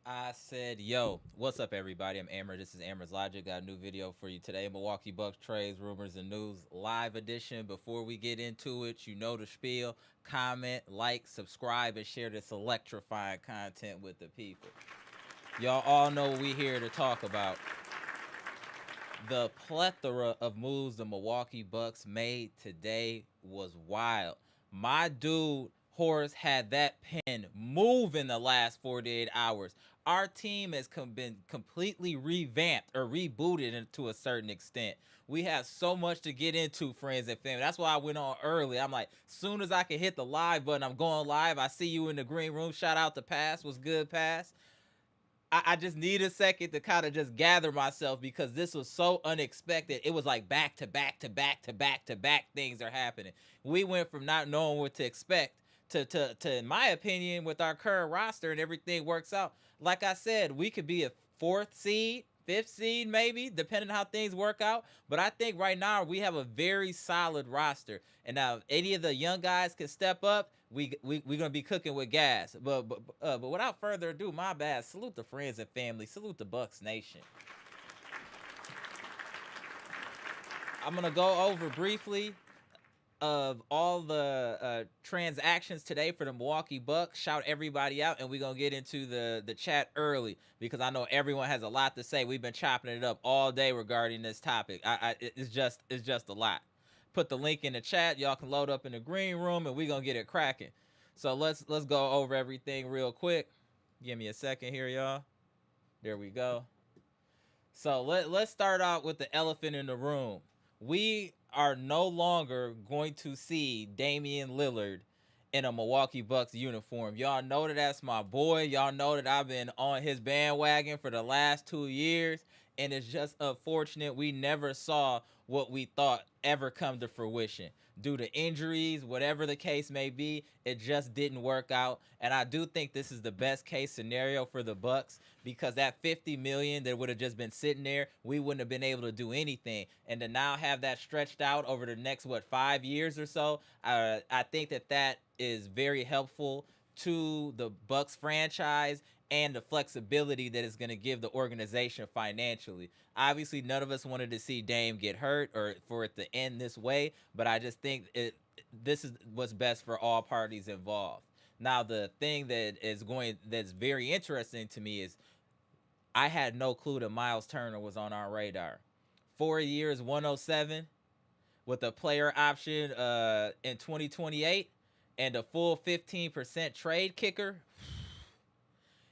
I said, yo, what's up, everybody? I'm Amara. This is Amara's Logic. Got a new video for you today. Milwaukee Bucks trades, rumors, and news live edition. Before we get into it, you know the spiel. Comment, like, subscribe, and share this electrifying content with the people. Y'all all know what we here to talk about. The plethora of moves the Milwaukee Bucks made today was wild. My dude Horace had that pen move in the last 48 hours. Our team has been completely revamped or rebooted to a certain extent. We have so much to get into, friends and family. That's why I went on early. I'm like, soon as I can hit the live button, I'm going live. I see you in the green room. Shout out to Pass. What's good, Pass? I just need a second to kind of just gather myself because this was so unexpected. It was like back to back to back to back to back things are happening. We went from not knowing what to expect to in my opinion, with our current roster and everything works out. Like I said, we could be a fourth seed, fifth seed, maybe, depending on how things work out. But I think right now we have a very solid roster. And now if any of the young guys can step up, we gonna be cooking with gas. But without further ado, my bad. Salute the friends and family. Salute the Bucks Nation. I'm gonna go over briefly of all the transactions today for the Milwaukee Bucks. Shout everybody out, and we're gonna get into the chat early because I know everyone has a lot to say. We've been chopping it up all day regarding this topic. It's just a lot. Put the link in the chat. Y'all can load up in the green room, and we're gonna get it cracking. So let's go over everything real quick. Give me a second here, y'all. There we go. So let's start out with the elephant in the room. We are no longer going to see Damian Lillard in a Milwaukee Bucks uniform. Y'all know that that's my boy. Y'all know that I've been on his bandwagon for the last 2 years. And it's just unfortunate we never saw what we thought ever come to fruition. Due to injuries, whatever the case may be, it just didn't work out. And I do think this is the best case scenario for the Bucks because that $50 million that would have just been sitting there, we wouldn't have been able to do anything. And to now have that stretched out over the next 5 years or so, I think that is very helpful to the Bucks franchise and the flexibility that it's going to give the organization financially. Obviously, none of us wanted to see Dame get hurt or for it to end this way, but I just think this is what's best for all parties involved. Now, the thing that's very interesting to me is I had no clue that Myles Turner was on our radar. 4 years, 107, with a player option in 2028 and a full 15% trade kicker.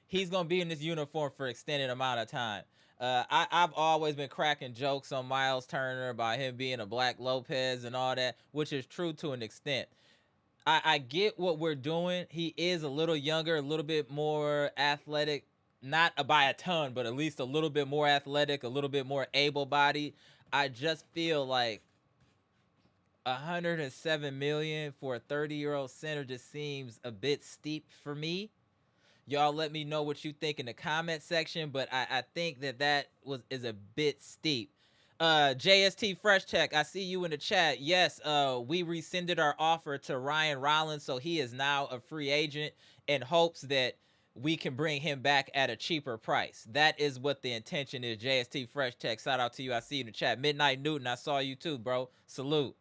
He's going to be in this uniform for extended amount of time. I've always been cracking jokes on Myles Turner about him being a Black Lopez and all that, which is true to an extent. I get what we're doing. He is a little younger, a little bit more athletic, not by a ton, but at least a little bit more athletic, a little bit more able-bodied. I just feel like $107 million for a 30-year-old center just seems a bit steep for me. Y'all let me know what you think in the comment section, but I think that is a bit steep. JST Fresh Tech, I see you in the chat. Yes, we rescinded our offer to Ryan Rollins, so he is now a free agent in hopes that we can bring him back at a cheaper price. That is what the intention is. JST Fresh Tech, shout out to you. I see you in the chat. Midnight Newton, I saw you too, bro. Salute.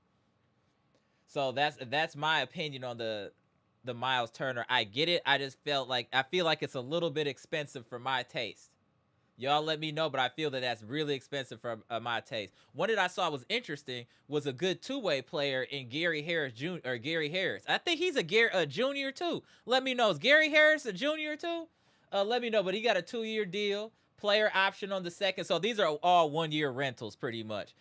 So that's my opinion on the Myles Turner. I get it. I feel like it's a little bit expensive for my taste. Y'all let me know, but I feel that's really expensive for my taste. One that I saw was interesting was a good two-way player in Gary Harris Jr. or Gary Harris. I think he's a junior too. Let me know. Is Gary Harris a junior too? Let me know. But he got a 2-year deal, player option on the second. So these are all 1-year rentals pretty much.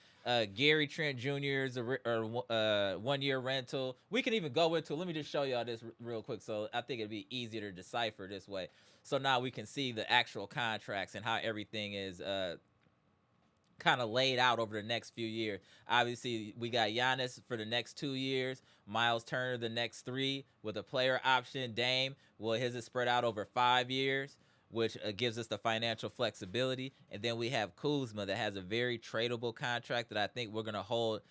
Gary Trent Jr. is a 1-year rental. We can even go into, let me just show y'all this real quick. So I think it'd be easier to decipher this way. So now we can see the actual contracts and how everything is kind of laid out over the next few years. Obviously, we got Giannis for the next 2 years, Myles Turner the next 3 with a player option. Dame, well, his is spread out over 5 years, which gives us the financial flexibility. And then we have Kuzma that has a very tradable contract that I think we're going to hold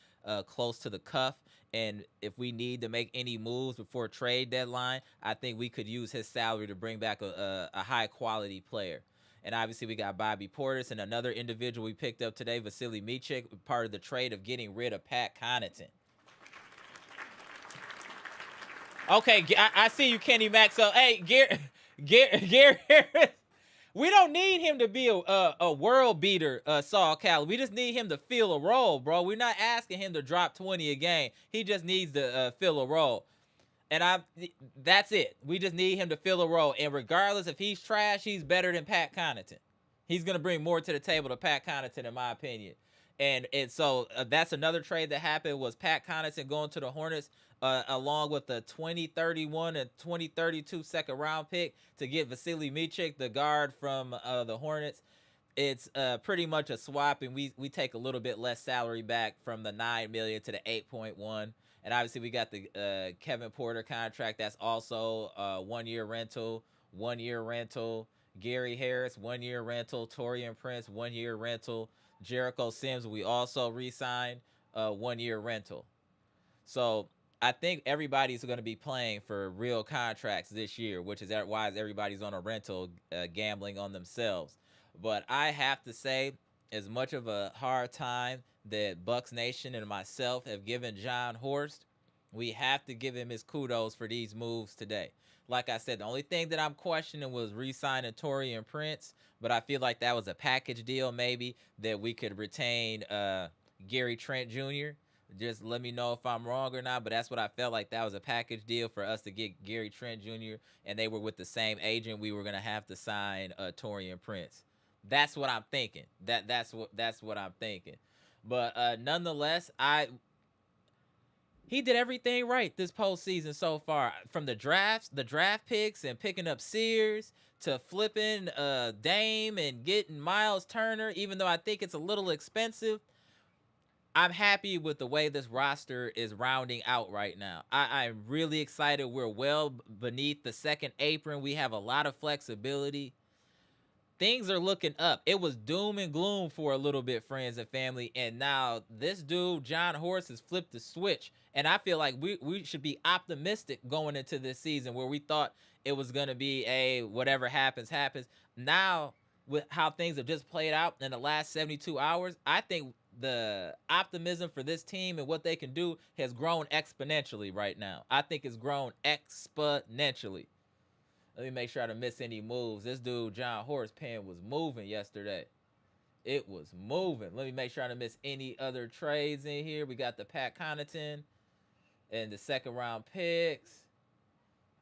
close to the cuff. And if we need to make any moves before trade deadline, I think we could use his salary to bring back a high-quality player. And obviously, we got Bobby Portis and another individual we picked up today, Vasily Micic, part of the trade of getting rid of Pat Connaughton. Okay, I see you, Kenny Mack. So, hey, Gary Harris, we don't need him to be a world beater, Saul Cali. We just need him to fill a role, bro. We're not asking him to drop 20 a game. He just needs to fill a role. And that's it. We just need him to fill a role. And regardless if he's trash, he's better than Pat Connaughton. He's going to bring more to the table than Pat Connaughton, in my opinion. And so that's another trade that happened, was Pat Connaughton going to the Hornets along with the 2031 and 2032 second round pick to get Vasily Micic, the guard from the Hornets. It's pretty much a swap, and we take a little bit less salary back from the $9 million to the 8.1. And obviously, we got the Kevin Porter contract. That's also 1 year rental, 1 year rental. Gary Harris, 1 year rental. Taurean Prince, 1 year rental. Jericho Sims, we also re-signed 1 year rental. So I think everybody's going to be playing for real contracts this year, which is why everybody's on a rental gambling on themselves. But I have to say, as much of a hard time that Bucks Nation and myself have given John Horst, we have to give him his kudos for these moves today. Like I said, the only thing that I'm questioning was re-signing Taurean Prince, but I feel like that was a package deal maybe that we could retain Gary Trent Jr. Just let me know if I'm wrong or not, but that's what I felt like. That was a package deal for us to get Gary Trent Jr., and they were with the same agent. We were going to have to sign Taurean Prince. That's what I'm thinking. That's what I'm thinking. But nonetheless, he did everything right this postseason so far. From the draft picks and picking up Sears to flipping Dame and getting Myles Turner, even though I think it's a little expensive. I'm happy with the way this roster is rounding out right now. I'm really excited. We're well beneath the second apron. We have a lot of flexibility. Things are looking up. It was doom and gloom for a little bit, friends and family, and now this dude, John Horst, has flipped the switch, and I feel like we should be optimistic going into this season where we thought it was going to be a whatever happens, happens. Now, with how things have just played out in the last 72 hours, I think the optimism for this team and what they can do has grown exponentially right now. I think it's grown exponentially. Let me make sure I don't miss any moves. This dude, John Horst, pen was moving yesterday. It was moving. Let me make sure I don't miss any other trades in here. We got the Pat Connaughton and the second round picks.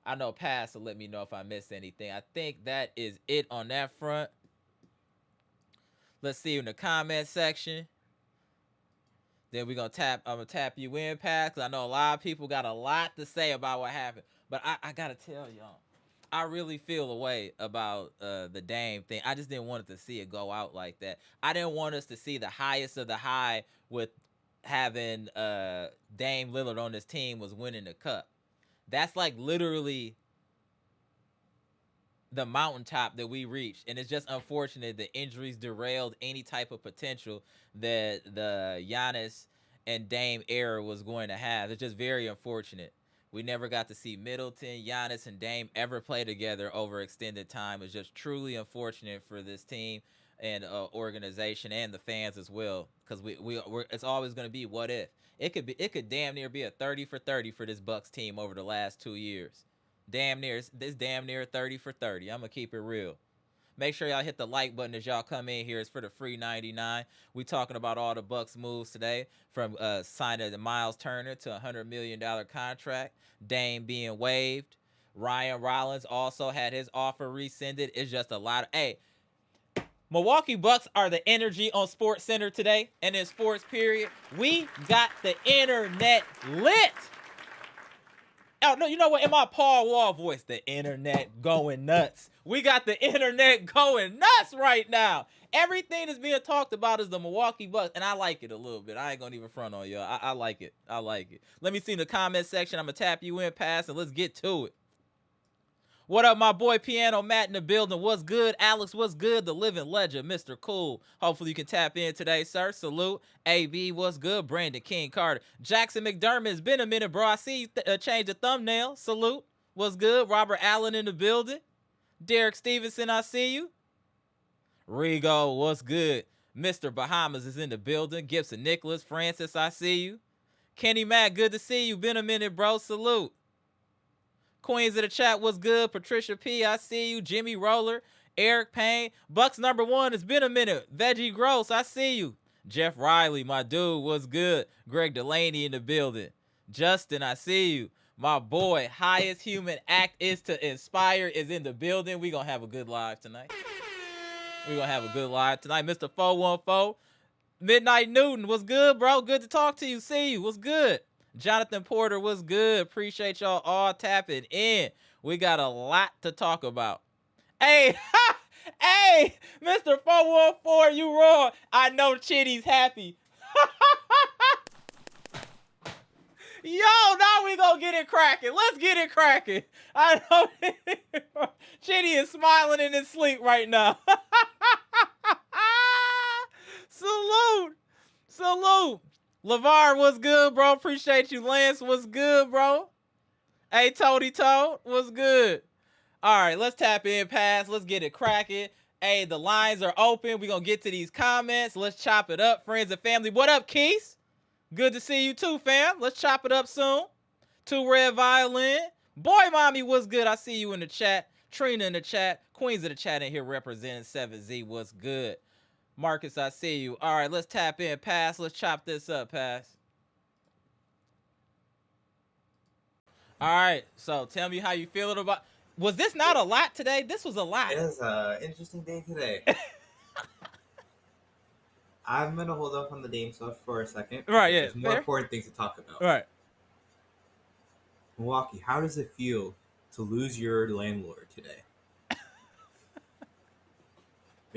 I know Pass will let me know if I missed anything. I think that is it on that front. Let's see you in the comment section. Then we're gonna I'm gonna tap you in, Pass, because I know a lot of people got a lot to say about what happened. But I gotta tell y'all, I really feel a way about the Dame thing. I just didn't want it to see it go out like that. I didn't want us to see the highest of the high with having Dame Lillard on this team was winning the cup. That's like literally the mountaintop that we reached, and it's just unfortunate the injuries derailed any type of potential that the Giannis and Dame era was going to have. It's just very unfortunate. We never got to see Middleton, Giannis, and Dame ever play together over extended time. It's just truly unfortunate for this team and organization and the fans as well, because it's always going to be what if. It could damn near be a 30 for 30 for this Bucks team over the last 2 years. Damn near 30 for 30. I'm gonna keep it real. Make sure y'all hit the like button as y'all come in here. It's for the free 99. We talking about all the Bucks moves today, from signing Myles Turner to a $100 million contract, Dame being waived. Ryan Rollins also had his offer rescinded. It's just a lot of Milwaukee Bucks are the energy on Sports Center today, and in sports period. We got the internet lit. Oh, no, you know what? In my Paul Wall voice, the internet going nuts. We got the internet going nuts right now. Everything that's being talked about is the Milwaukee Bucks, and I like it a little bit. I ain't gonna even front on y'all. I like it. I like it. Let me see in the comment section. I'm gonna tap you in, Pass, and let's get to it. What up, my boy Piano Matt in the building? What's good? Alex, what's good? The living legend, Mr. Cool. Hopefully you can tap in today, sir. Salute. AB, what's good? Brandon King Carter. Jackson McDermott, it's been a minute, bro. I see you change the thumbnail. Salute. What's good? Robert Allen in the building. Derek Stevenson, I see you. Rigo, what's good? Mr. Bahamas is in the building. Gibson Nicholas, Francis, I see you. Kenny Mack, good to see you. Been a minute, bro. Salute. Queens of the chat, what's good? Patricia P, I see you. Jimmy Roller, Eric Payne. Bucks #1, it's been a minute. Veggie Gross, I see you. Jeff Riley, my dude, what's good? Greg Delaney in the building. Justin, I see you. My boy, highest human act is to inspire, is in the building. We gonna have a good live tonight. Mr. 414. Midnight Newton, what's good, bro? Good to talk to you. See you. What's good? Jonathan Porter, what's good? Appreciate y'all all tapping in. We got a lot to talk about. Hey, hey, Mr. 414, you wrong. I know Chitty's happy. Yo, now we gonna get it cracking. Let's get it cracking. I know Chitty is smiling in his sleep right now. Salute. LeVar, what's good, bro? Appreciate you. Lance, what's good, bro? Hey, Toady Toad, what's good? All right, let's tap in, Pass. Let's get it cracking. Hey, the lines are open. We're going to get to these comments. Let's chop it up, friends and family. What up, Keith? Good to see you too, fam. Let's chop it up soon. 2 Red Violin. Boy, mommy, what's good? I see you in the chat. Trina in the chat. Queens of the chat in here representing 7Z. What's good? Marcus, I see you. All right, let's tap in, Pass. Let's chop this up, Pass. All right, so tell me how you feeling about... Was this not a lot today? This was a lot. It was an interesting day today. I'm going to hold off on the Dame stuff for a second. Right, yeah. There's more important things to talk about. Right. Milwaukee, how does it feel to lose your landlord today? Are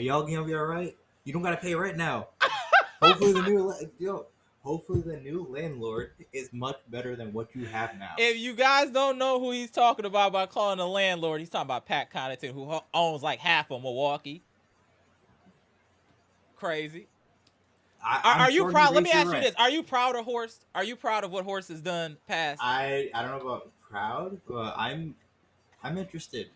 y'all going to be all right? You don't got to pay rent now. Hopefully the new landlord is much better than what you have now. If you guys don't know who he's talking about by calling a landlord, he's talking about Pat Connaughton, who owns like half of Milwaukee. Crazy. Are you proud? Let me ask you this: are you proud of Horst? Are you proud of what Horst has done past? I don't know about proud, but I'm interested.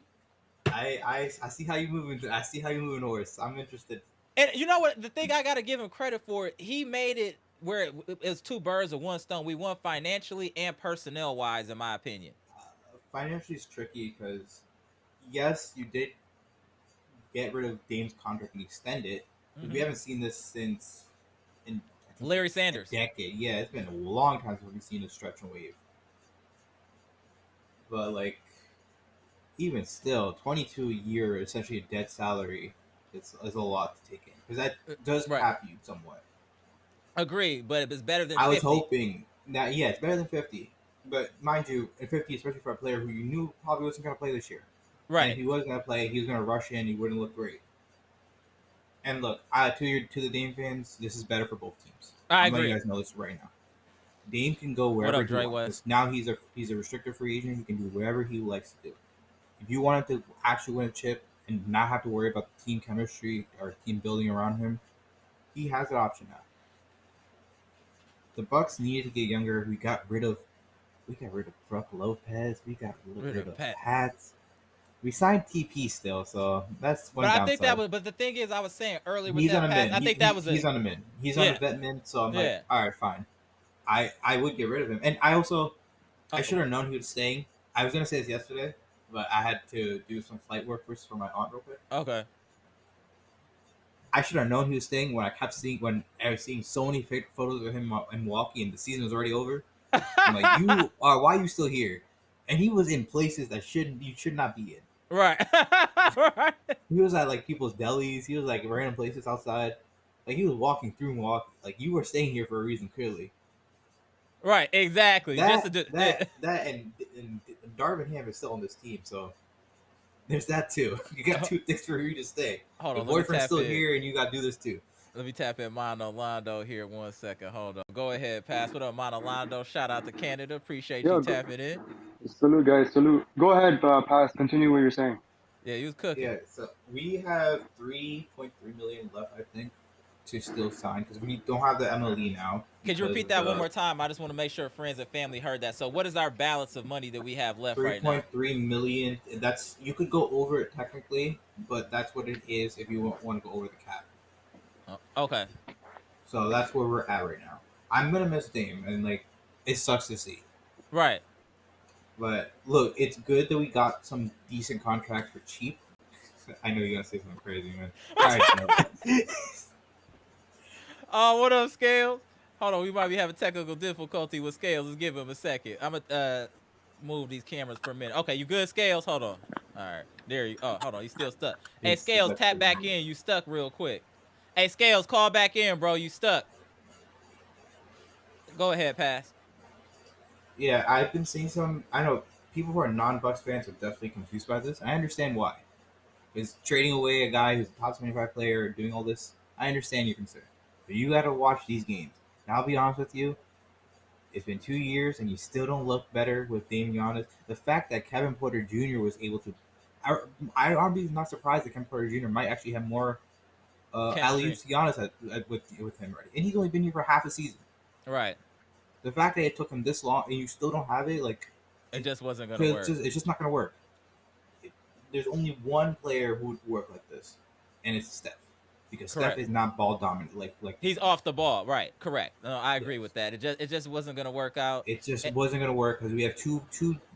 I see how you moving. I see how you moving, Horst. I'm interested. And you know what? The thing I gotta give him credit for, he made it where it was 2 birds with 1 stone. We won financially and personnel wise, in my opinion. Financially is tricky because yes, you did get rid of Dame's contract and extend it. Mm-hmm. We haven't seen this since Larry Sanders. A decade. Yeah, it's been a long time since we've seen a stretch and wave. But like, even still, 22 a year, essentially a dead salary, is a lot to take in because that does cap you somewhat. Agree, but it's better than 50. I was hoping that it's better than 50. But mind you, at 50, especially for a player who you knew probably wasn't going to play this year. Right. And if he was going to play, he was going to rush in. He wouldn't look great. And look, to the Dame fans, this is better for both teams. I agree. Letting you guys know this right now. Dame can go wherever he wants. Now he's a restricted free agent. He can do whatever he likes to do. If you wanted to actually win a chip and not have to worry about the team chemistry or team building around him, he has that option now. The Bucks needed to get younger. We got rid of Brook Lopez. We got rid of Pats. We signed TP still, so that's one. But downside. I think that was. But the thing is, I was saying earlier with that pass, I think that was. He's on the mid. He's on the vet mid. So I'm like, all right, fine. I would get rid of him, and I also I should have known he was staying. I was gonna say this yesterday, but I had to do some flight work for my aunt real quick. Okay. I should have known he was staying when I was seeing so many fake photos of him in Milwaukee and the season was already over. I'm like, why are you still here? And he was in places that you should not be in. Right. Right. He was at like people's delis. He was like random places outside. Like he was walking through Milwaukee. Like you were staying here for a reason, clearly. Right, exactly. That and Darvin Ham is still on this team, so there's that too. You got 2 things for you to stay. Hold Your on, boyfriend's still here, and you got to do this too. Let me tap in Mono Londo here 1 second. Hold on. Go ahead, pass. What up, Mono Londo? Shout out to Canada. Appreciate you tapping in. Salute, guys. Salute. Go ahead, pass. Continue what you're saying. Yeah, you was cooking. Yeah, so we have 3.3 million left, I think, to still sign because we don't have the MLE now. Could you repeat that one more time? I just want to make sure friends and family heard that. So what is our balance of money that we have left right now? 3.3 million. That's, you could go over it technically, but that's what it is if you want to go over the cap. Okay. So that's where we're at right now. I'm gonna miss Dame, and like, it sucks to see. Right. But look, it's good that we got some decent contracts for cheap. I know you're gonna say something crazy, man. All right, oh, what up, Scales? Hold on, we might be having technical difficulty with Scales. Let's give him a second. I'm gonna move these cameras for a minute. Okay, you good, Scales? Hold on. All right, there you. Oh, hold on, he's still stuck. Hey, Scales, tap back in. You stuck real quick. Hey, Scales, call back in, bro. You stuck. Go ahead, pass. Yeah, I've been seeing some. I know people who are non-Bucks fans are definitely confused by this. I understand why. Is trading away a guy who's a top 25 player, doing all this. I understand your concern, but you got to watch these games. And I'll be honest with you. It's been 2 years, and you still don't look better with Damian. The fact that Kevin Porter Jr. was able to, I'm not surprised that Kevin Porter Jr. might actually have more alley-oops to Giannis with him already, and he's only been here for half a season. Right. The fact that it took him this long and you still don't have it, like, it just wasn't gonna work. It's just not gonna work. There's only one player who would work like this, and it's Steph, because Steph is not ball dominant. Like he's off the ball, right? Correct. No, I agree with that. It just wasn't gonna work out. It just wasn't gonna work because we have two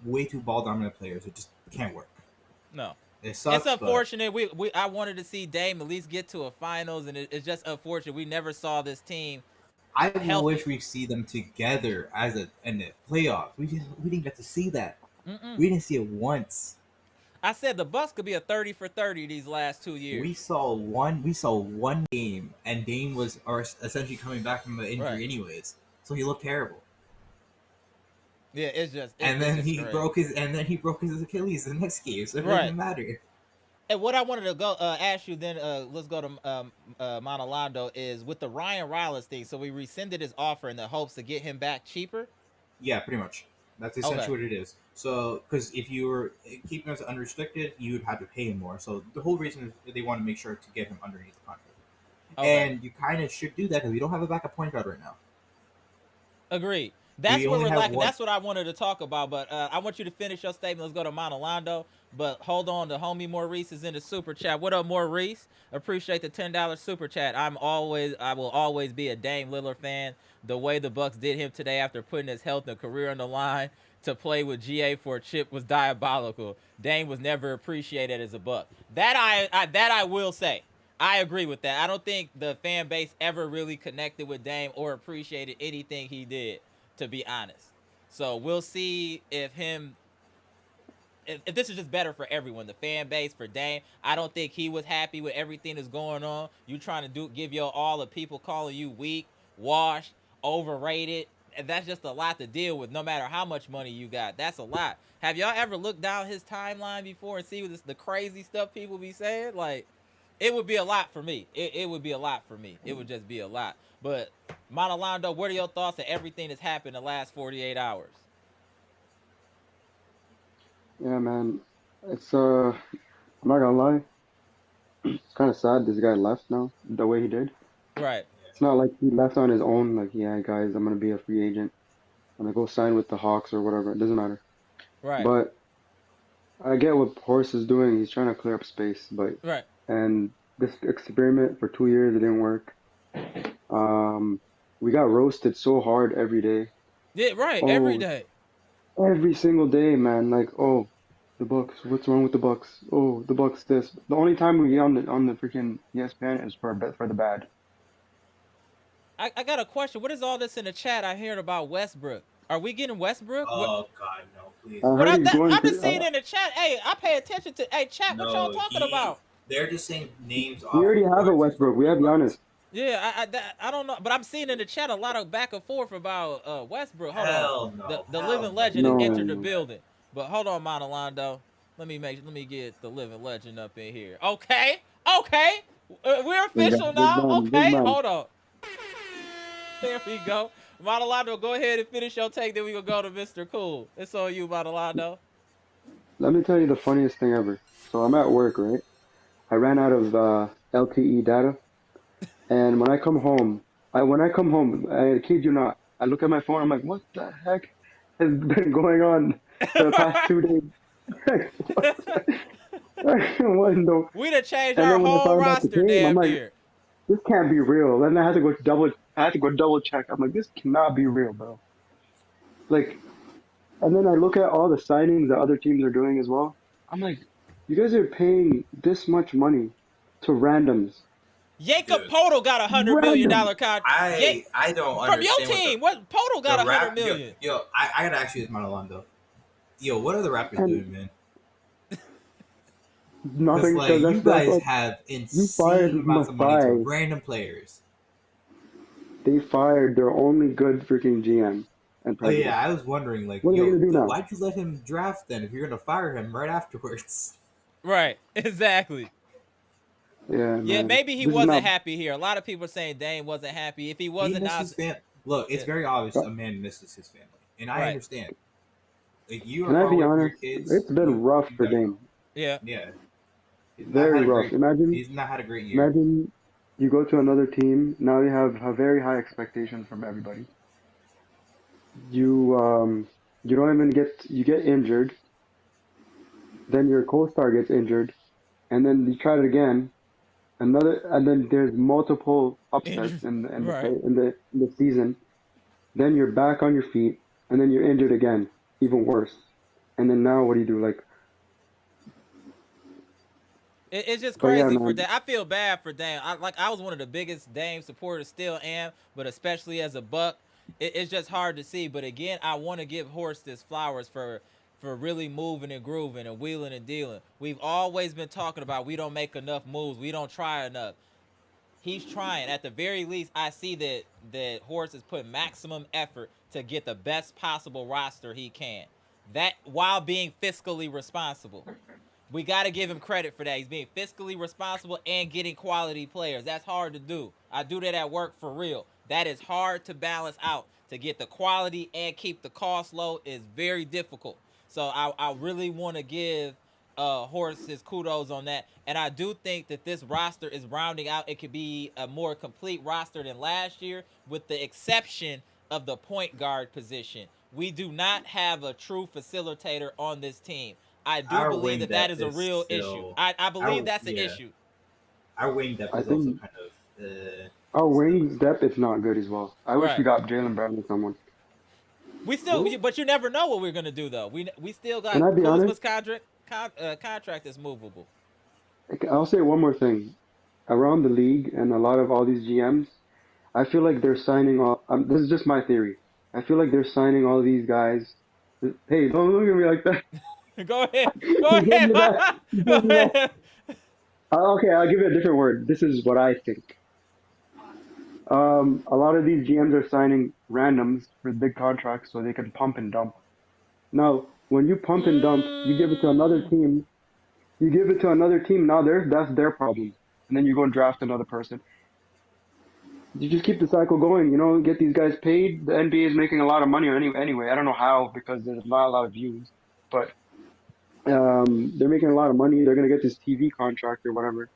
way too ball dominant players. It just can't work. No. It sucks, it's unfortunate. I wanted to see Dame at least get to a finals, and it's just unfortunate we never saw this team. I wish we see them together in the playoffs. We didn't get to see that. We didn't see it once. I said the Bucks could be a 30 for 30 these last 2 years. We saw one game, and Dame was essentially coming back from the injury anyways, so he looked terrible. Yeah, it's just. And then he broke his Achilles the next game, so it doesn't matter. And what I wanted to go ask you then, let's go to Monolondo, is with the Ryan Rollins thing. So we rescinded his offer in the hopes to get him back cheaper. Yeah, pretty much. That's essentially what it is. So, because if you were keeping us unrestricted, you would have to pay him more. So the whole reason is they want to make sure to get him underneath the contract. And you kind of should do that because we don't have a backup point guard right now. Agreed. That's what we're lacking. That's what I wanted to talk about. But I want you to finish your statement. Let's go to Monolondo. But hold on, the homie Maurice is in the super chat. What up, Maurice? Appreciate the $10 super chat. I will always be a Dame Lillard fan. The way the Bucks did him today after putting his health and career on the line to play with GA for a chip was diabolical. Dame was never appreciated as a Buck. That I will say. I agree with that. I don't think the fan base ever really connected with Dame or appreciated anything he did, to be honest. So we'll see if this is just better for everyone, the fan base, for Dame. I don't think he was happy with everything that's going on. You trying to give your all, the people calling you weak, washed, overrated, and that's just a lot to deal with no matter how much money you got. That's a lot. Have y'all ever looked down his timeline before and see the crazy stuff people be saying? Like, it would be a lot for me. It would be a lot for me. It would just be a lot. But Monolondo, what are your thoughts on everything that's happened in the last 48 hours? Yeah, man. It's I'm not gonna lie. It's kind of sad this guy left now the way he did. Right. It's not like he left on his own. Like, yeah, guys, I'm gonna be a free agent. I'm gonna go sign with the Hawks or whatever. It doesn't matter. Right. But I get what Horst is doing. He's trying to clear up space, but and this experiment for 2 years it didn't work. We got roasted so hard every day. Yeah, right. Every day. Every single day, man. Like, oh, the Bucks. What's wrong with the Bucks? Oh, the Bucks. This. The only time we get on the freaking ESPN is for the bad. I got a question. What is all this in the chat I heard about Westbrook? Are we getting Westbrook? Oh God, no, please. I'm just seeing in the chat. Hey, I pay attention to. Hey, chat. What y'all talking about? They're just saying names. We already have a Westbrook. We have Giannis. Yeah, I don't know, but I'm seeing in the chat a lot of back and forth about Westbrook. Hold Hell on, no. the Hell living no. legend has No. entered the building. But hold on, Monolondo. Let me get the living legend up in here. Okay, we're official now. Big Okay, man. hold on. There we go. Monolondo, go ahead and finish your take. Then we gonna go to Mr. Cool. It's on you, Monolondo. Let me tell you the funniest thing ever. So I'm at work, right? I ran out of LTE data, and when I come home, I kid you not, I look at my phone. I'm like, what the heck has been going on for the past 2 days? What in the- We done changed And our then when I whole found out the roster, game, I'm damn like, near. this can't be real. And I had to go double check. I'm like, this cannot be real, bro. Like, and then I look at all the signings that other teams are doing as well. I'm like, you guys are paying this much money to randoms. Jakob Dude, Poeltl got $100 million Random. contract. I don't From your understand team, what Poeltl got $100 million? Yo, I gotta ask you this, Monolondo. Yo, what are the Raptors And doing, man? Because nothing, like because you that's guys what have you fired insane amounts of money to Masai. random players. They fired their only good freaking GM and Oh yeah, president. I was wondering, like, What are they yo, gonna do now? why'd you let him draft then if you're gonna fire him right afterwards? Right, exactly. Yeah, Yeah, man. maybe he This is wasn't not. happy here. A lot of people are saying Dame wasn't happy. If he He wasn't, now, misses family. Look, it's yeah, very obvious a man misses his family, and I right. understand. Like you are Can I far be away from your honest? kids. It's been rough You for gotta go. Dame. Yeah. Yeah, he's not Very had a rough. great. He's not had a great year. Imagine you go to another team. Now you have a very high expectation from everybody. You don't even get injured. Then your co-star gets injured, and then you try it again. And then there's multiple upsets Injuries. in Right. the season. Then you're back on your feet, and then you're injured again, even worse. And then now what do you do? Like, It's just but yeah, crazy for man. Dame. I feel bad for Dame. I was one of the biggest Dame supporters, still am, but especially as a Buck, it's just hard to see. But again, I want to give Horst his flowers for really moving and grooving and wheeling and dealing. We've always been talking about we don't make enough moves, we don't try enough. He's trying. At the very least, I see that Horst has put maximum effort to get the best possible roster he can. That while being fiscally responsible. We got to give him credit for that. He's being fiscally responsible and getting quality players. That's hard to do. I do that at work for real. That is hard to balance out. To get the quality and keep the cost low is very difficult. So I really want to give Horace his kudos on that. And I do think that this roster is rounding out. It could be a more complete roster than last year, with the exception of the point guard position. We do not have a true facilitator on this team. I do Our believe wing that depth is a is real issue. still. I believe Our that's an yeah, issue. our wing depth I is also think kind of our still. wings depth is not good as well. I wish we Right. got Jalen Brown or someone. We still, Who? but you never know what we're gonna do though. We still Can got I be honest? Kuzma's contract is movable. I'll say one more thing. Around the league and a lot of all these GMs, I feel like they're signing all. This is just my theory. I feel like they're signing all these guys. Hey, don't look at me like that. Go ahead. Go You gave ahead. me that. You Go gave me that. ahead. Okay, I'll give you a different word. This is what I think. A lot of these GMs are signing randoms for big contracts so they can pump and dump. Now, when you pump and dump, you give it to another Mm. team. You give it to another team. Now that's their problem, and then you go and draft another person. You just keep the cycle going. Get these guys paid. The NBA is making a lot of money anyway. I don't know how because there's not a lot of views, but they're making a lot of money. They're gonna get this TV contract or whatever,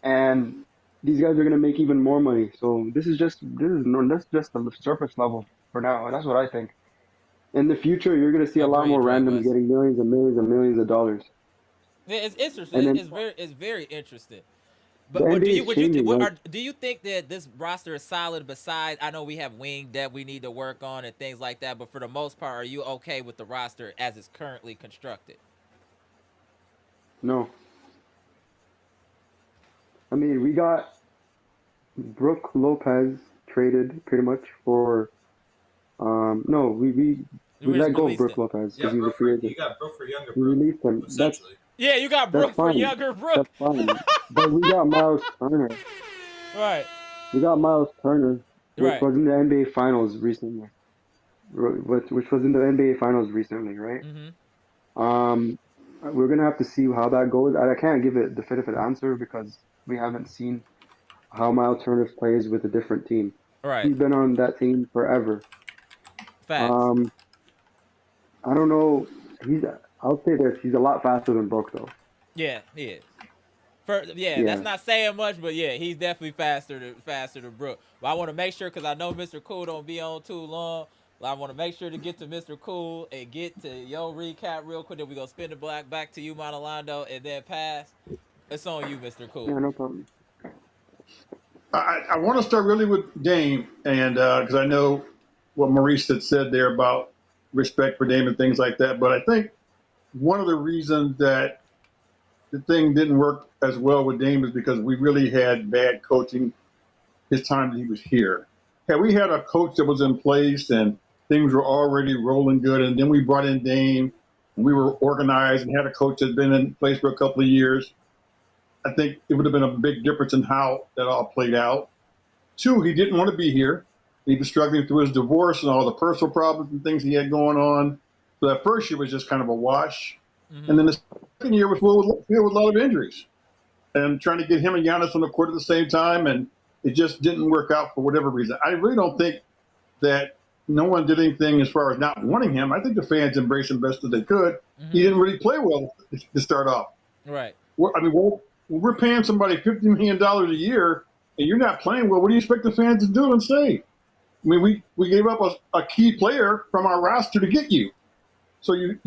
and these guys are gonna make even more money. So that's just the surface level for now. That's what I think. In the future, you're gonna see a lot Agreed, more Dre randoms West. getting millions and millions and millions of dollars. Yeah, it's interesting. And then It's very interesting. the But NBA is changing. Like, do you think that this roster is solid? Besides, I know we have wing that we need to work on and things like that. But for the most part, are you okay with the roster as it's currently constructed? no, I mean we got Brooke Lopez traded pretty much for. No, we We just let go of released Brooke it. Lopez because Yep. he was a free agent. You got Brook for younger We Brook, released him. essentially. Yeah, you got That's Brooke for fine. younger Brooke. That's fine. But we got Myles Turner. Right. We got Myles Turner, which Right. was in the NBA Finals recently. Which was in the NBA Finals recently, right? We're gonna have to see how that goes. I can't give a definitive answer because we haven't seen how Myles Turner plays with a different team. Right. He's been on that team forever. Facts. Um, I don't know. I'll say this. He's a lot faster than Brook, though. Yeah, he is. Yeah. That's not saying much, but yeah, he's definitely faster than Brook. But I want to make sure, because I know Mr. Cool don't be on too long. I want to make sure to get to Mr. Cool and get to your recap real quick. Then we gonna spin the block back to you, Monalando, and then pass. It's on you, Mr. Yeah, Cool. no problem. I want to start really with Dame, and because I know what Maurice had said there about respect for Dame and things like that. But I think one of the reasons that the thing didn't work as well with Dame is because we really had bad coaching his time that he was here. Had we had a coach that was in place and things were already rolling good, and then we brought in Dame, and we were organized and had a coach that's been in place for a couple of years, I think it would have been a big difference in how that all played out. Two, he didn't want to be here. He was struggling through his divorce and all the personal problems and things he had going on. So that first year was just kind of a wash. And then the second year was filled with a lot of injuries. And trying to get him and Giannis on the court at the same time, and it just didn't work out for whatever reason. I really don't think that no one did anything as far as not wanting him. I think the fans embraced him best as they could. He didn't really play well to start off. Right. I mean, we're paying somebody $50 million a year, and you're not playing well. What do you expect the fans to do and say? I mean, we gave up a key player from our roster to get you. So you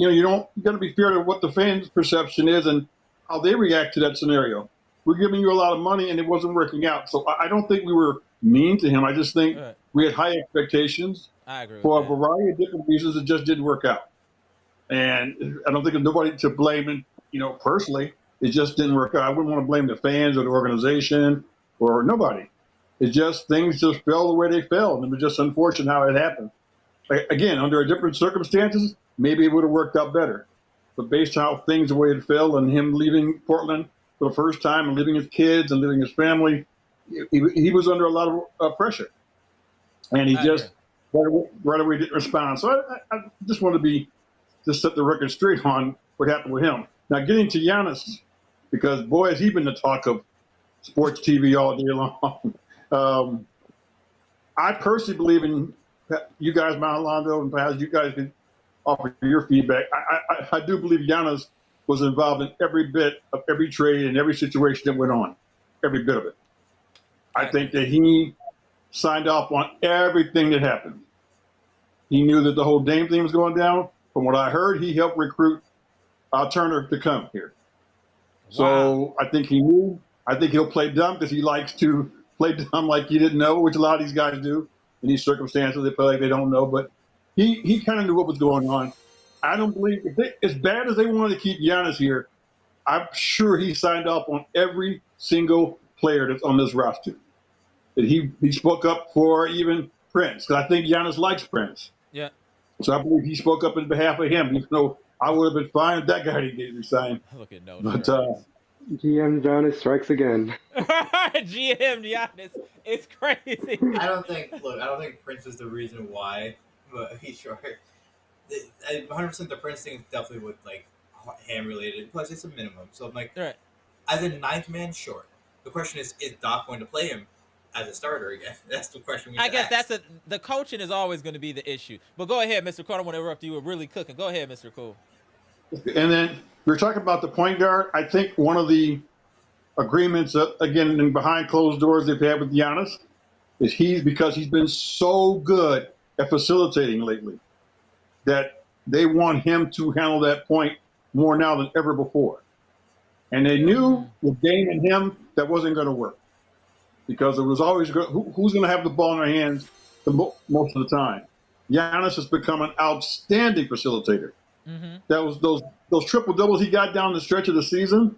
got to be fair to what the fans' perception is and how they react to that scenario. We're giving you a lot of money, and it wasn't working out. So I don't think we were mean to him. I just think we had high expectations. I agree with for that. a variety of different reasons. It just didn't work out, and I don't think there's nobody to blame. Personally, it just didn't work out. I wouldn't want to blame the fans or the organization or nobody. Things just fell the way they fell, and it was just unfortunate how it happened. Again, under different circumstances, maybe it would have worked out better. But based on how things the way it fell, and him leaving Portland for the first time and leaving his kids and leaving his family, he was under a lot of pressure, and he just right away didn't respond. So I just want to set the record straight on what happened with him. Now getting to Giannis, because boy has he been the talk of sports TV all day long. I personally believe in you guys, Orlando, and perhaps you guys can offer your feedback. I do believe Giannis was involved in every bit of every trade and every situation that went on, every bit of it. I think that he signed off on everything that happened. He knew that the whole Dame thing was going down. From what I heard, he helped recruit Turner to come here. Wow. So I think he knew. I think he'll play dumb because he likes to play dumb like he didn't know, which a lot of these guys do in these circumstances. They play like they don't know. But he kind of knew what was going on. I don't believe, as bad as they wanted to keep Giannis here, I'm sure he signed off on every single player that's on this roster. That he spoke up for even Prince, because I think Giannis likes Prince. Yeah. So I believe he spoke up in behalf of him, even though I would have been fine if that guy didn't get resigned. Look at no. But GM Giannis strikes again. GM Giannis, it's crazy. I don't think Prince is the reason why, but he's sure. 100% the Prince thing is definitely with ham related. Plus, it's a minimum. So I'm like, as a ninth man, sure. The question is Doc going to play him as a starter again? That's the question. I guess the coaching is always going to be the issue. But go ahead, Mr. Cole. I want to interrupt you. You were really cooking. Go ahead, Mr. Cole. And then we were talking about the point guard. I think one of the agreements, again, behind closed doors they've had with Giannis is because he's been so good at facilitating lately that they want him to handle that point more now than ever before. And they knew with Dame and him that wasn't going to work because it was always who's going to have the ball in their hands most of the time. Giannis has become an outstanding facilitator. That was those triple doubles he got down the stretch of the season.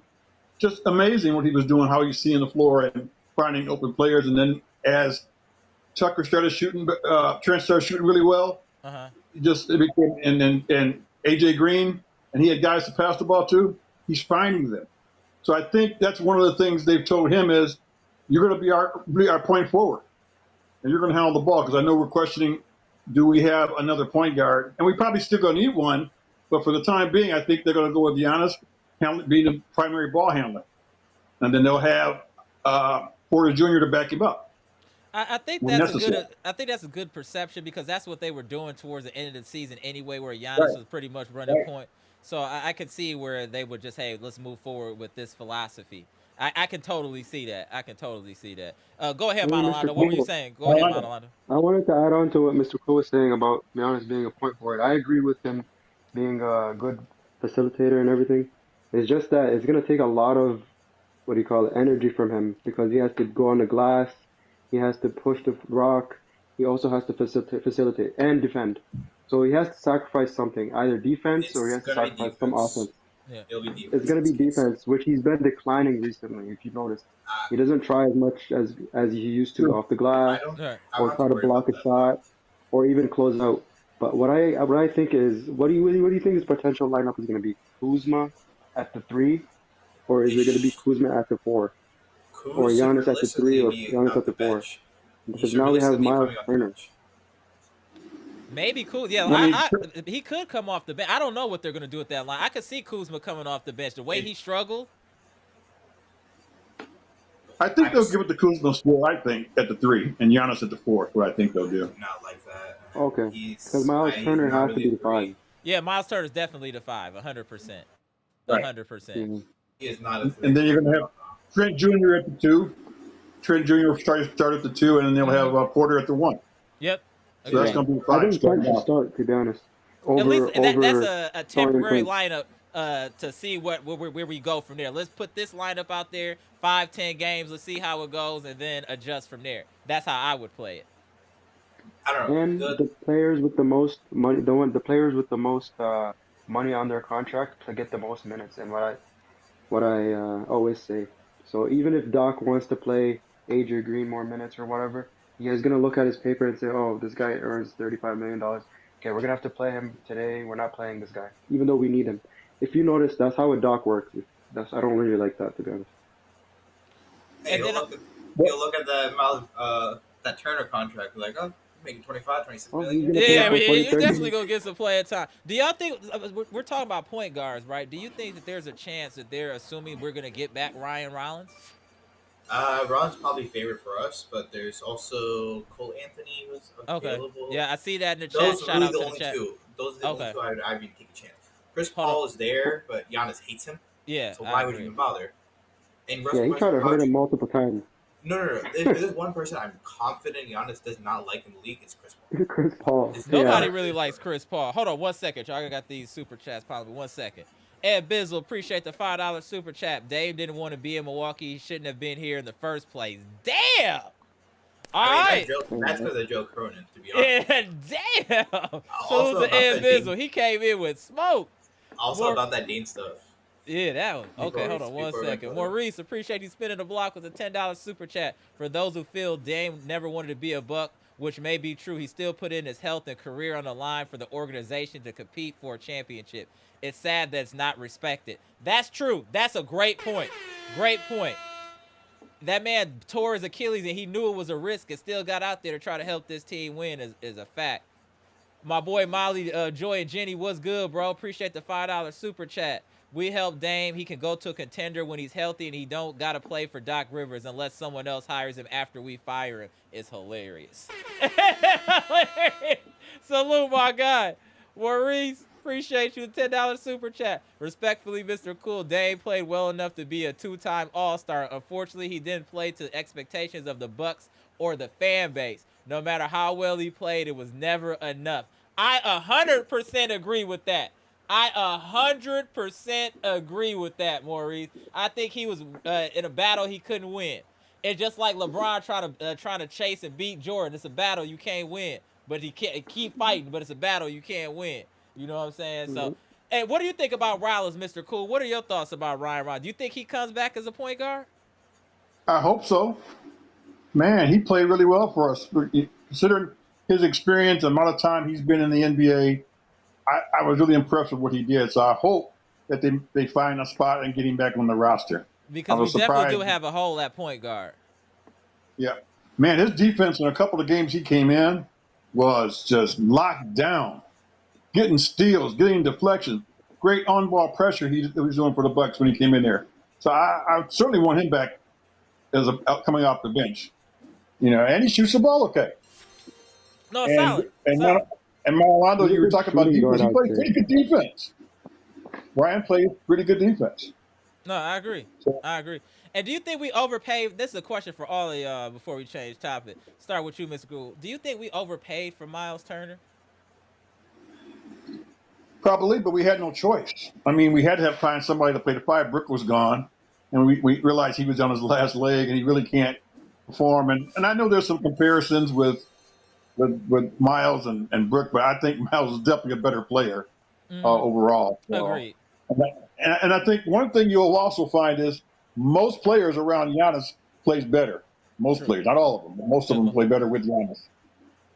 Just amazing what he was doing, how he's seeing the floor and finding open players. And then as Tucker started shooting, Trent started shooting really well. It became, and AJ Green, and he had guys to pass the ball to. He's finding them. So I think that's one of the things they've told him is you're going to be our point forward, and you're going to handle the ball. Because I know we're questioning, do we have another point guard? And we probably still going to need one, but for the time being, I think they're going to go with Giannis being the primary ball handler, and then they'll have Porter Jr. to back him up. I think that's a good. I think that's a good perception because that's what they were doing towards the end of the season anyway, where Giannis was pretty much running point. So I could see where they would just, hey, let's move forward with this philosophy. I can totally see that. I can totally see that. Go ahead, Monolando. What were you saying? Go ahead, Monolando. I wanted to add on to what Mr. Cool was saying about Giannis being a point forward. I agree with him being a good facilitator and everything. It's just that it's going to take a lot of, what do you call it, energy from him because he has to go on the glass. He has to push the rock. He also has to facilitate and defend. So he has to sacrifice something, either defense or he has to sacrifice some offense. Yeah. It's going to be defense, which he's been declining recently, if you noticed. He doesn't try as much as he used to off the glass or try to block a shot or even close out. But what I think is, what do you think his potential lineup is going to be? Kuzma at the 3, or is it going to be Kuzma at the 4? Or Giannis at the 3 or Giannis at the 4? Because now we have Myles Turner. Maybe Kuzma. Yeah, he could come off the bench. I don't know what they're going to do with that line. I could see Kuzma coming off the bench. The way he struggled. I think they'll give it to Kuzma still, I think, at the 3 and Giannis at the 4. What I think they'll do. Not like that. Okay. Because Myles Turner has to be the 5. Yeah, Myles Turner is definitely the 5, 100%. 100%. He is not a 3. And then you're going to have Trent Jr. at the 2. Trent Jr. will start at the 2, and then they'll have Porter at the 1. Yep. So that's going to be I think Trent should start, to be honest. At least that's a temporary lineup to see where we go from there. Let's put this lineup out there, 5-10 games. Let's see how it goes, and then adjust from there. That's how I would play it. I don't know. And the players with the most money, the players with the most money on their contract to get the most minutes, and what I always say. So even if Doc wants to play AJ Green more minutes or whatever, he's gonna look at his paper and say, "Oh, this guy earns $35 million. Okay, we're gonna have to play him today. We're not playing this guy, even though we need him." If you notice, that's how a Doc works. I don't really like that, to be honest. Hey, you'll look at that Turner contract, like, oh, making 25, 26 million. Yeah, you're definitely gonna get some playing time. Do y'all think we're talking about point guards, right? Do you think that there's a chance that they're assuming we're gonna get back Ryan Rollins? Ron's probably favored for us, but there's also Cole Anthony who's available. Okay. Yeah, I see that in the chat. Shout out to the chat. Those are the only two I would take a chance. Chris Paul is there, but Giannis hates him. Yeah. So why would you even bother? And he tried to hurt him multiple times. No. If there's one person I'm confident Giannis does not like in the league, it's Chris Paul. Chris Paul. Nobody really likes Chris Paul. Hold on 1 second, y'all. I got these super chats probably 1 second. Ed Bizzle, appreciate the $5 super chat. Dave didn't want to be in Milwaukee. He shouldn't have been here in the first place. Damn! All right. That's because of Joe Cronin, to be honest. Yeah, damn! So to Ed Bizzle, he came in with smoke. Also about that Dane stuff. Yeah, that one. Okay, hold on 1 second. Maurice, appreciate you spinning the block with a $10 super chat. For those who feel Dame never wanted to be a Buck, which may be true, he still put in his health and career on the line for the organization to compete for a championship. It's sad that it's not respected. That's true. That's a great point. Great point. That man tore his Achilles and he knew it was a risk and still got out there to try to help this team win is a fact. My boy Molly, Joy and Jenny, what's good, bro? Appreciate the $5 super chat. We help Dame. He can go to a contender when he's healthy and he don't got to play for Doc Rivers unless someone else hires him after we fire him. It's hilarious. Hilarious. Salute, my guy. Maurice, appreciate you. $10 super chat. Respectfully, Mr. Cool, Dame played well enough to be a 2-time All-Star. Unfortunately, he didn't play to expectations of the Bucks or the fan base. No matter how well he played, it was never enough. I 100% agree with that. I 100% agree with that, Maurice. I think he was in a battle he couldn't win. It's just like LeBron trying to chase and beat Jordan. It's a battle you can't win, but he can't keep fighting. But it's a battle you can't win. You know what I'm saying? Mm-hmm. So, hey, what do you think about Rollins, Mr. Cool? What are your thoughts about Ryan Rollins? Do you think he comes back as a point guard? I hope so. Man, he played really well for us. Considering his experience, the amount of time he's been in the NBA, I was really impressed with what he did. So I hope that they find a spot and get him back on the roster. Because we definitely do have a hole at point guard. Yeah. Man, his defense in a couple of games he came in was just locked down, getting steals, getting deflections, great on-ball pressure he was doing for the Bucks when he came in there. So I certainly want him back as coming off the bench. You know, and he shoots the ball okay. No, And solid. and solid. Marlando, you were talking about defense. He plays there. pretty good defense. Brian plays pretty good defense. No, I agree. So, I agree. And do you think we overpaid? This is a question for all of y'all before we change topic. Start with you, Mr. Gould. Do you think we overpaid for Myles Turner? probably, but we had no choice. I mean, we had to find somebody to play the five. Brook was gone, and we realized he was on his last leg, and he really can't perform. And I know there's some comparisons with Myles and Brook, but I think Myles is definitely a better player overall. So, Agreed. And I think one thing you'll also find is most players around Giannis plays better. Most players, not all of them, but most of them play better with Giannis.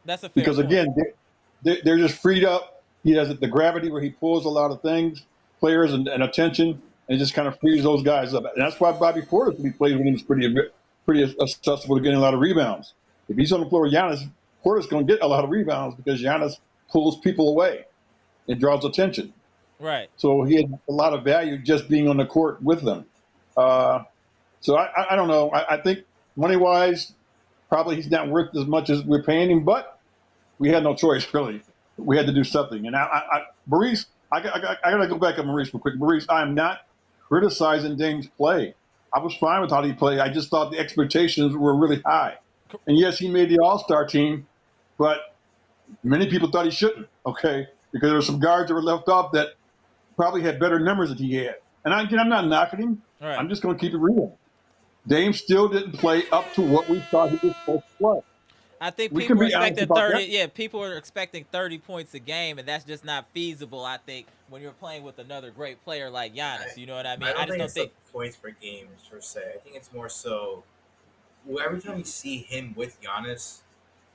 That's a fair because point. Again, they're just freed up. He has the gravity where he pulls a lot of things, players and attention, and just kind of frees those guys up. And that's why Bobby Portis, when he plays with him, is pretty susceptible to getting a lot of rebounds. If he's on the floor with Giannis, Portis going to get a lot of rebounds because Giannis pulls people away and draws attention. Right. So he had a lot of value just being on the court with them. So I don't know. I think money-wise, probably he's not worth as much as we're paying him, but we had no choice, really. We had to do something. And Maurice, I got to go back on Maurice real quick. Maurice, I'm not criticizing Dame's play. I was fine with how he played. I just thought the expectations were really high. And yes, he made the All-Star team, but many people thought he shouldn't, okay? Because there were some guards that were left off that probably had better numbers than he had. And I'm not knocking him. Right. I'm just going to keep it real. Dame still didn't play up to what we thought he was supposed to play. I think people were expecting 30. Yeah, people were expecting 30 points a game, and that's just not feasible. I think when you're playing with another great player like Giannis, you know what I mean. I just don't think points per game per se. I think it's more so. Every time you see him with Giannis,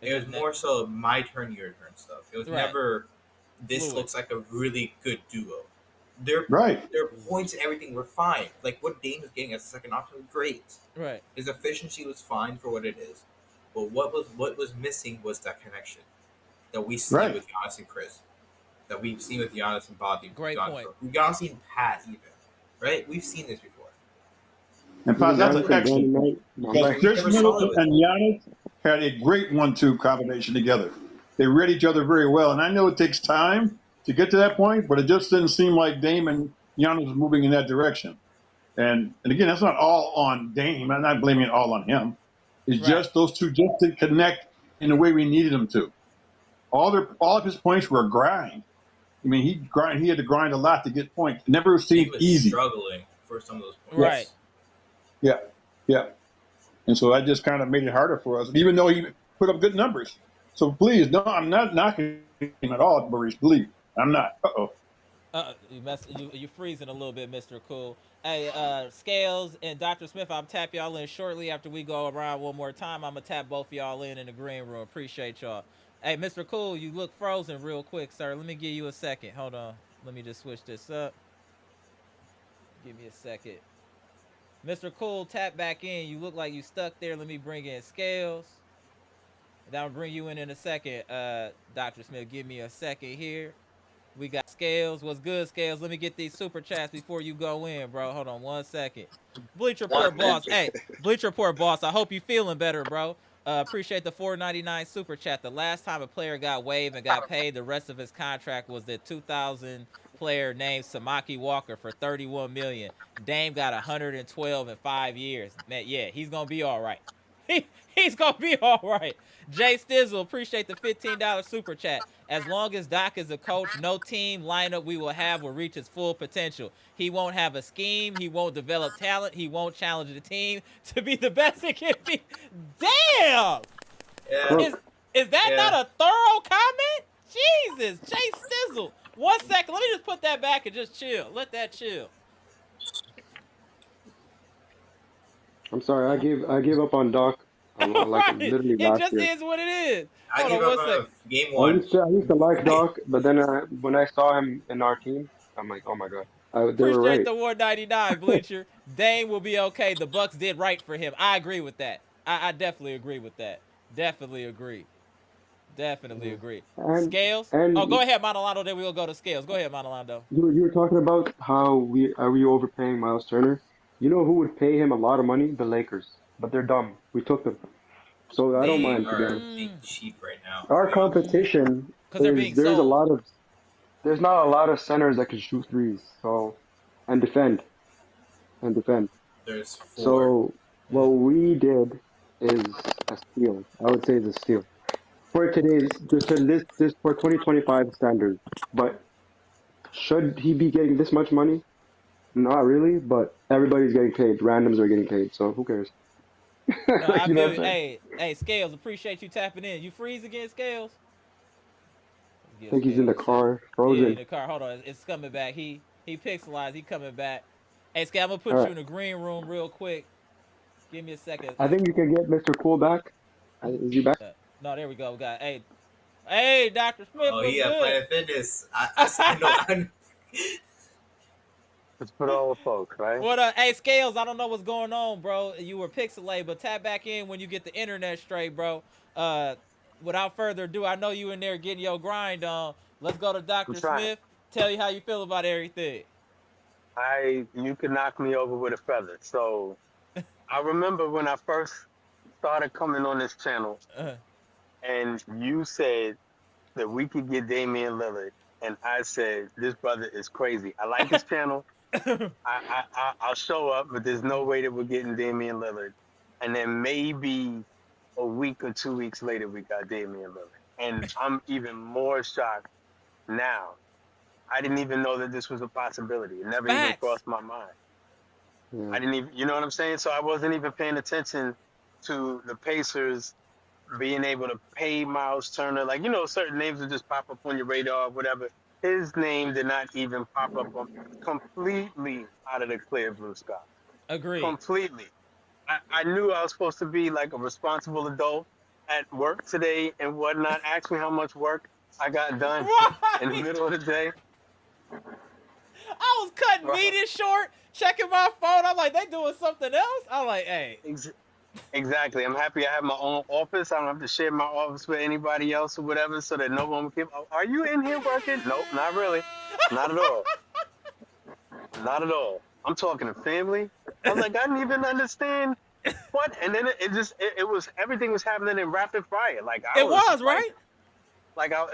it was more so my turn, your turn stuff. It was never this looks like a really good duo. Their points and everything were fine. Like what Dame was getting as a second option was great. Right. His efficiency was fine for what it is. But what was missing was that connection that we see with Giannis and Chris, that we've seen with Giannis and Bobby. Great point. We've seen Pat even, right? We've seen this before. And Pat, that's an excellent. Because Chris Middleton and Giannis had a great 1-2 combination together. They read each other very well, and I know it takes time to get to that point, but it just didn't seem like Dame and Giannis was moving in that direction. And again, that's not all on Dame. I'm not blaming it all on him. It's just those two just didn't connect in the way we needed them to. All of his points were a grind. I mean, he had to grind a lot to get points. It never seemed easy. Struggling for some of those points. Right. Yeah. And so that just kind of made it harder for us, even though he put up good numbers. So please, no, I'm not knocking him at all, Maurice. Believe me, I'm not. You're freezing a little bit, Mr. Cool. Hey, Scales and Dr. Smith, I'll tap y'all in shortly after we go around one more time. I'm going to tap both of y'all in the green room. Appreciate y'all. Hey, Mr. Cool, you look frozen real quick, sir. Let me give you a second. Hold on. Let me just switch this up. Give me a second. Mr. Cool, tap back in. You look like you stuck there. Let me bring in Scales. That'll bring you in a second, Dr. Smith. Give me a second here. We got Scales. What's good, Scales? Let me get these super chats before you go in, bro. Hold on 1 second. Bleacher Report boss. Hey, Bleacher Report boss. I hope you feeling better, bro. Appreciate the $4.99 super chat. The last time a player got waived and got paid the rest of his contract was the 2000 player named Samaki Walker for $31 million. Dame got 112 in 5 years. Man, yeah, he's gonna be all right. He's gonna be all right. Jay Stizzle, appreciate the $15 super chat. As long as Doc is a coach, no team lineup we will have will reach its full potential. He won't have a scheme. He won't develop talent. He won't challenge the team to be the best it can be. Damn! Yeah. Is that not a thorough comment? Jesus, Jay Stizzle. 1 second. Let me just put that back and just chill. Let that chill. I'm sorry, I gave up on Doc. Literally last year. It just is what it is. I gave up on game 1. I used to like Doc, but then when I saw him in our team, I'm like, oh my god. Appreciate the $1.99, Bleacher. Dame will be okay. The Bucks did right for him. I agree with that. I definitely agree with that. Definitely agree. Definitely agree. And Scales? Oh, go ahead, Monolando. Then we'll go to Scales. Go ahead, Monolando. you were talking about how we overpaying Myles Turner. You know who would pay him a lot of money? The Lakers, but they're dumb. We took them, so I don't They mind, to be are honest. being cheap right now. Our competition because they're being is sold. There's not a lot of centers that can shoot threes, so and defend. There's 4. So what we did is a steal. I would say it's a steal for this for 2025 standards. But should he be getting this much money? Not really, but everybody's getting paid. Randoms are getting paid, so who cares? No, I You know feel what I'm saying? hey, Scales, appreciate you tapping in. You freeze again, Scales? I think he's in the car, Yeah, frozen. in the car. Hold on, it's coming back. He pixelized. He coming back. Hey, Scales, I'm gonna put All you right. in the green room real quick. Give me a second. I think you can get Mr. Cool back. Is he back? No, there we go. We got hey, Dr. Smith. Oh, he at Planet Fitness. I know. It's for all the folks, right? What hey, Scales, I don't know what's going on, bro. You were pixelated, but tap back in when you get the internet straight, bro. Without further ado, I know you in there getting your grind on. Let's go to Dr. Smith. Tell you how you feel about everything. You could knock me over with a feather. So I remember when I first started coming on this channel, and you said that we could get Damian Lillard, and I said this brother is crazy. I like his channel. I'll show up, but there's no way that we're getting Damian Lillard. And then maybe a week or 2 weeks later, we got Damian Lillard. And I'm even more shocked now. I didn't even know that this was a possibility. It never even crossed my mind. Yeah. I didn't even, you know what I'm saying? So I wasn't even paying attention to the Pacers being able to pay Myles Turner. Like, certain names would just pop up on your radar or whatever. His name did not even pop up completely out of the clear blue sky. Agreed. Completely. I knew I was supposed to be like a responsible adult at work today and whatnot. Ask me how much work I got done in the middle of the day. I was cutting meetings short, checking my phone. I'm like, they doing something else? I'm like, hey. Exactly. I'm happy I have my own office. I don't have to share my office with anybody else or whatever, so that no one will keep, are you in here working? Nope, not really. Not at all. Not at all. I'm talking to family. I was like, I didn't even understand what. And then it was, everything was happening in rapid fire. Like I was right? Like I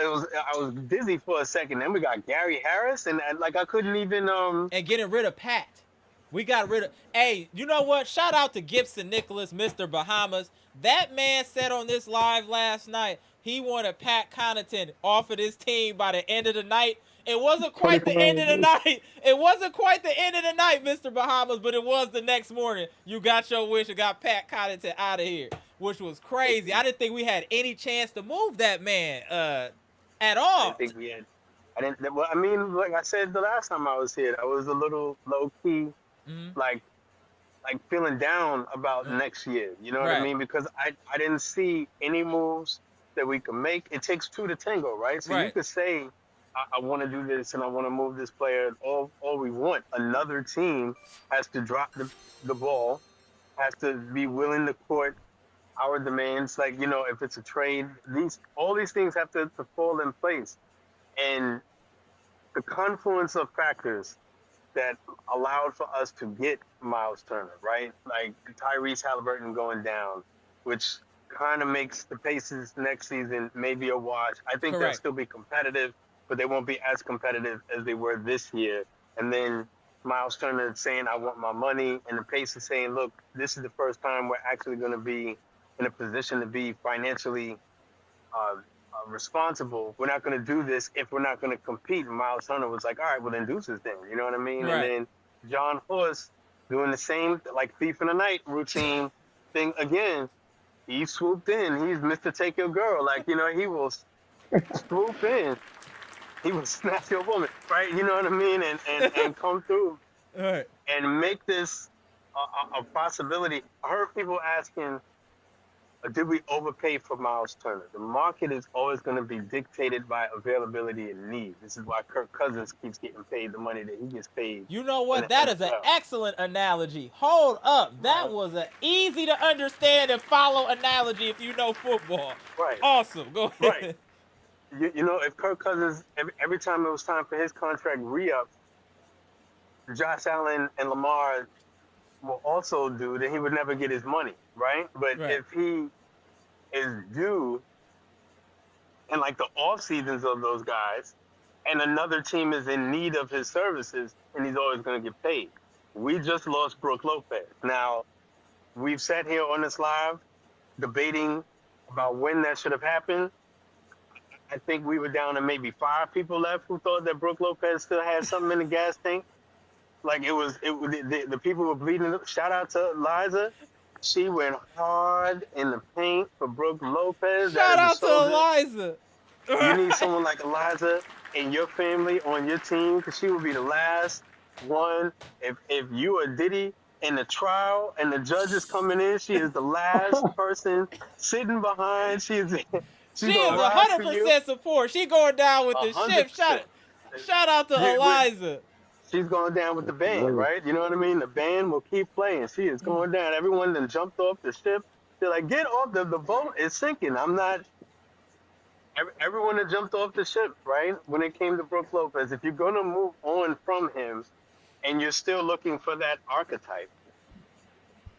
was dizzy for a second. Then we got Gary Harris, and like I couldn't even and getting rid of Pat. We got rid of. Hey, you know what? Shout out to Gibson Nicholas, Mr. Bahamas. That man said on this live last night he wanted Pat Connaughton off of this team by the end of the night. It wasn't quite the end of the night. It wasn't quite the end of the night, Mr. Bahamas, but it was the next morning. You got your wish and got Pat Connaughton out of here, which was crazy. I didn't think we had any chance to move that man at all. I didn't think we had. Well, I mean, like I said the last time I was here, I was a little low key, like feeling down about next year. You know what I mean? Because I didn't see any moves that we could make. It takes 2 to tango, right? So you could say, I want to do this and I want to move this player. All we want. Another team has to drop the ball, has to be willing to court our demands. Like, if it's a trade, all these things have to fall in place. And the confluence of factors that allowed for us to get Myles Turner, right? Like Tyrese Halliburton going down, which kind of makes the Pacers next season maybe a wash. I think they'll still be competitive, but they won't be as competitive as they were this year. And then Myles Turner saying, I want my money, and the Pacers saying, look, this is the first time we're actually going to be in a position to be financially responsible. We're not going to do this if we're not going to compete. And Myles Turner was like, all right, well, then do this thing. You know what I mean? Right. And then John Horst doing the same, like Thief in the Night routine thing again. He swooped in. He's Mr. Take Your Girl. Like, he will swoop in. He will snatch your woman, right? You know what I mean? And come through and make this a possibility. I heard people asking, did we overpay for Myles Turner? The market is always going to be dictated by availability and need. This is why Kirk Cousins keeps getting paid the money that he gets paid. You know what? That is an excellent analogy. Hold up. That was an easy to understand and follow analogy if you know football. Right. Awesome. Go ahead. Right. You know, if Kirk Cousins, every time it was time for his contract re-up, Josh Allen and Lamar will also do, then he would never get his money, right? But if he is due in like the off seasons of those guys, and another team is in need of his services, and he's always going to get paid. We just lost Brook Lopez. Now, we've sat here on this live debating about when that should have happened. I think we were down to maybe 5 people left who thought that Brook Lopez still had something in the gas tank. Like the people were bleeding. Shout out to Liza. She went hard in the paint for Brook Lopez. Shout out to Eliza. You need someone like Eliza in your family on your team, because she will be the last one. If you are Diddy in the trial and the judge is coming in, she is the last person sitting behind. She is 100% support. She going down with the 100%. Ship. Shout out to Eliza. She's going down with the band, right? You know what I mean? The band will keep playing. She is going down. Everyone that jumped off the ship, they're like, get off, the boat is sinking. I'm not. Everyone that jumped off the ship, right? When it came to Brook Lopez, if you're going to move on from him and you're still looking for that archetype,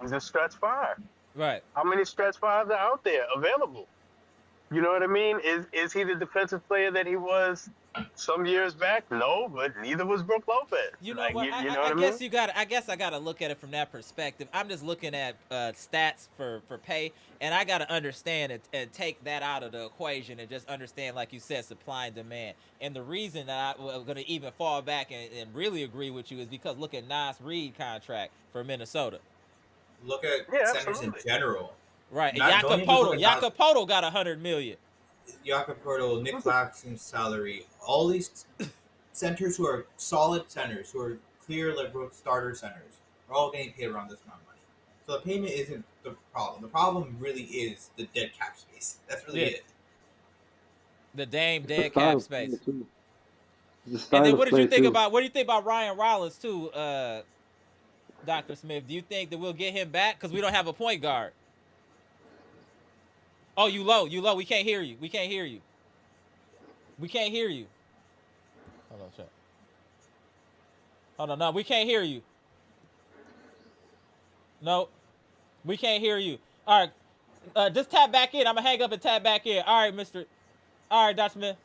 he's a stretch 5. Right. How many stretch 5s are out there available? You know what I mean? Is he the defensive player that he was some years back? No, but neither was Brook Lopez. You know what? I guess I gotta look at it from that perspective. I'm just looking at stats for pay, and I gotta understand it and take that out of the equation and just understand, like you said, supply and demand. And the reason that I'm gonna even fall back and really agree with you is because look at Nas Reed contract for Minnesota. Look at centers in general. Right, Jacopoto got $100 million. Jacopoto, Nick Claxton's salary, all these centers who are solid centers, who are clear liberal starter centers, are all getting paid around this amount of money. So the payment isn't the problem. The problem really is the dead cap space. That's really it. The Dame dead cap space. And then what do you think about Ryan Rollins too, Dr. Smith? Do you think that we'll get him back? Because we don't have a point guard. Oh, you low. We can't hear you. Hold on, check. Hold on, no, we can't hear you. No, we can't hear you. All right, just tap back in. I'm gonna hang up and tap back in. All right, Dr. Smith.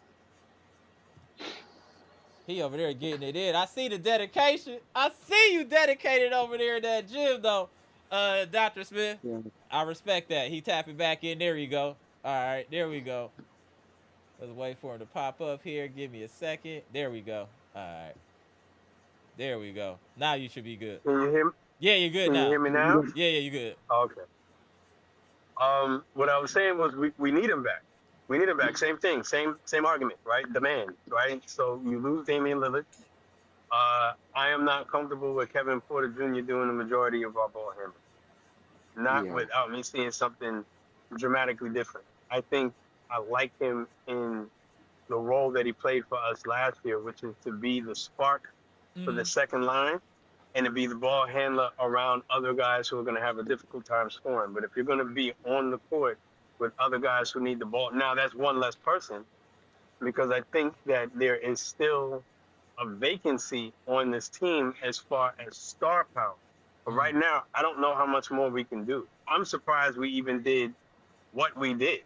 He over there getting it in. I see the dedication. I see you dedicated over there in that gym, though, Dr. Smith. Yeah. I respect that. He tapping back in. There you go. All right, there we go. Let's wait for him to pop up here. Give me a second. There we go. All right. There we go. Now you should be good. Can you hear me? Yeah, you're good now. Can you hear me now? Yeah, you're good. Okay. What I was saying was we need him back. We need him back. Same thing. Same argument, right? Demand, right? So you lose Damian Lillard. I am not comfortable with Kevin Porter Jr. doing the majority of our ball handling. Not without me seeing something dramatically different. I think I like him in the role that he played for us last year, which is to be the spark for the second line and to be the ball handler around other guys who are going to have a difficult time scoring. But if you're going to be on the court with other guys who need the ball, now that's one less person, because I think that there is still a vacancy on this team as far as star power. But right now, I don't know how much more we can do. I'm surprised we even did what we did.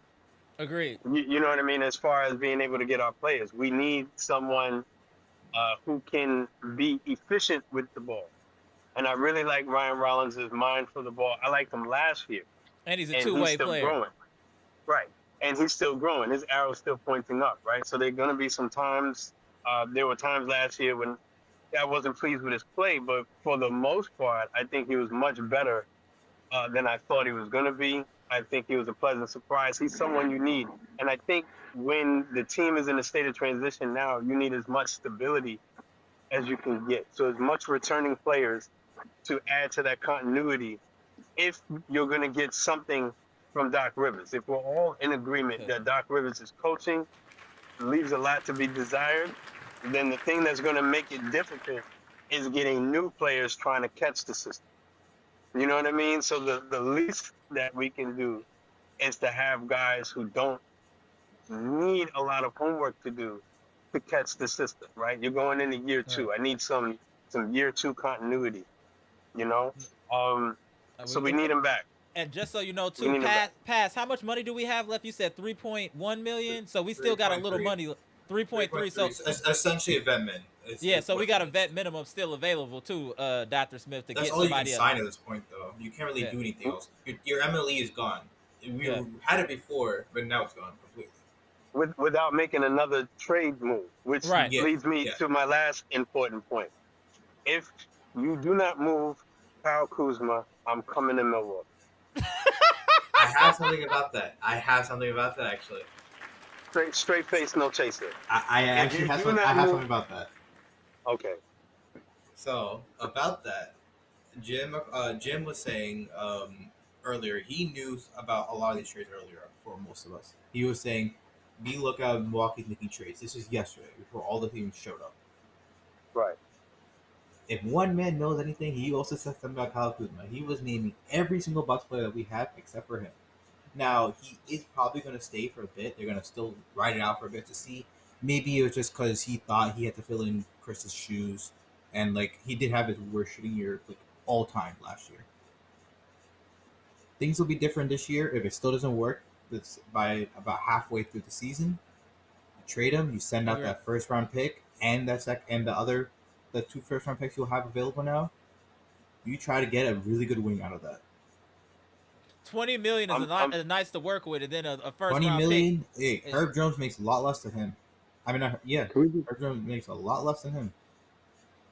Agreed. You know what I mean? As far as being able to get our players, we need someone who can be efficient with the ball. And I really like Ryan Rollins' mind for the ball. I liked him last year. And he's a two-way player. Growing. Right. And he's still growing. His arrow's still pointing up, right? So there are going to be some times, there were times last year when I wasn't pleased with his play, but for the most part, I think he was much better than I thought he was going to be. I think he was a pleasant surprise. He's someone you need. And I think when the team is in a state of transition now, you need as much stability as you can get. So as much returning players to add to that continuity if you're going to get something from Doc Rivers. If we're all in agreement that Doc Rivers is coaching, leaves a lot to be desired, then the thing that's going to make it difficult is getting new players trying to catch the system. You know what I mean? So the least that we can do is to have guys who don't need a lot of homework to do to catch the system, right? You're going into year two. Right. I need some year two continuity, you know? So we need him back. And just so you know, too, pass. How much money do we have left? You said 3.1 million. So we still got a little money. 3.3. So essentially a vet min. So we got a vet minimum still available too, Dr. Smith, to That's get all somebody you can sign at this point, though. You can't really do anything else. Your MLE is gone. We had it before, but now it's gone completely. Without making another trade move, which leads me to my last important point. If you do not move Kyle Kuzma, I'm coming to Milwaukee. I have something about that. Actually. Straight face, no chaser. I actually have something about that. Okay. So about that, Jim was saying earlier he knew about a lot of these trades earlier for most of us. He was saying, "Be lookout at Milwaukee making trades." This was yesterday before all the teams showed up. Right. If one man knows anything, he also said something about Kyle Kuzma. He was naming every single Bucks player that we have except for him. Now, he is probably going to stay for a bit. They're going to still ride it out for a bit to see. Maybe it was just because he thought he had to fill in Chris's shoes. And, he did have his worst shooting year, all time last year. Things will be different this year. If it still doesn't work, it's by about halfway through the season. You trade him. You send out that first-round pick and the 2 first-round picks you'll have available now. You try to get a really good wing out of that. $20 million is nice to work with, and then a first round $20 million. Pick. Hey, Herb Jones makes a lot less than him. Herb Jones makes a lot less than him.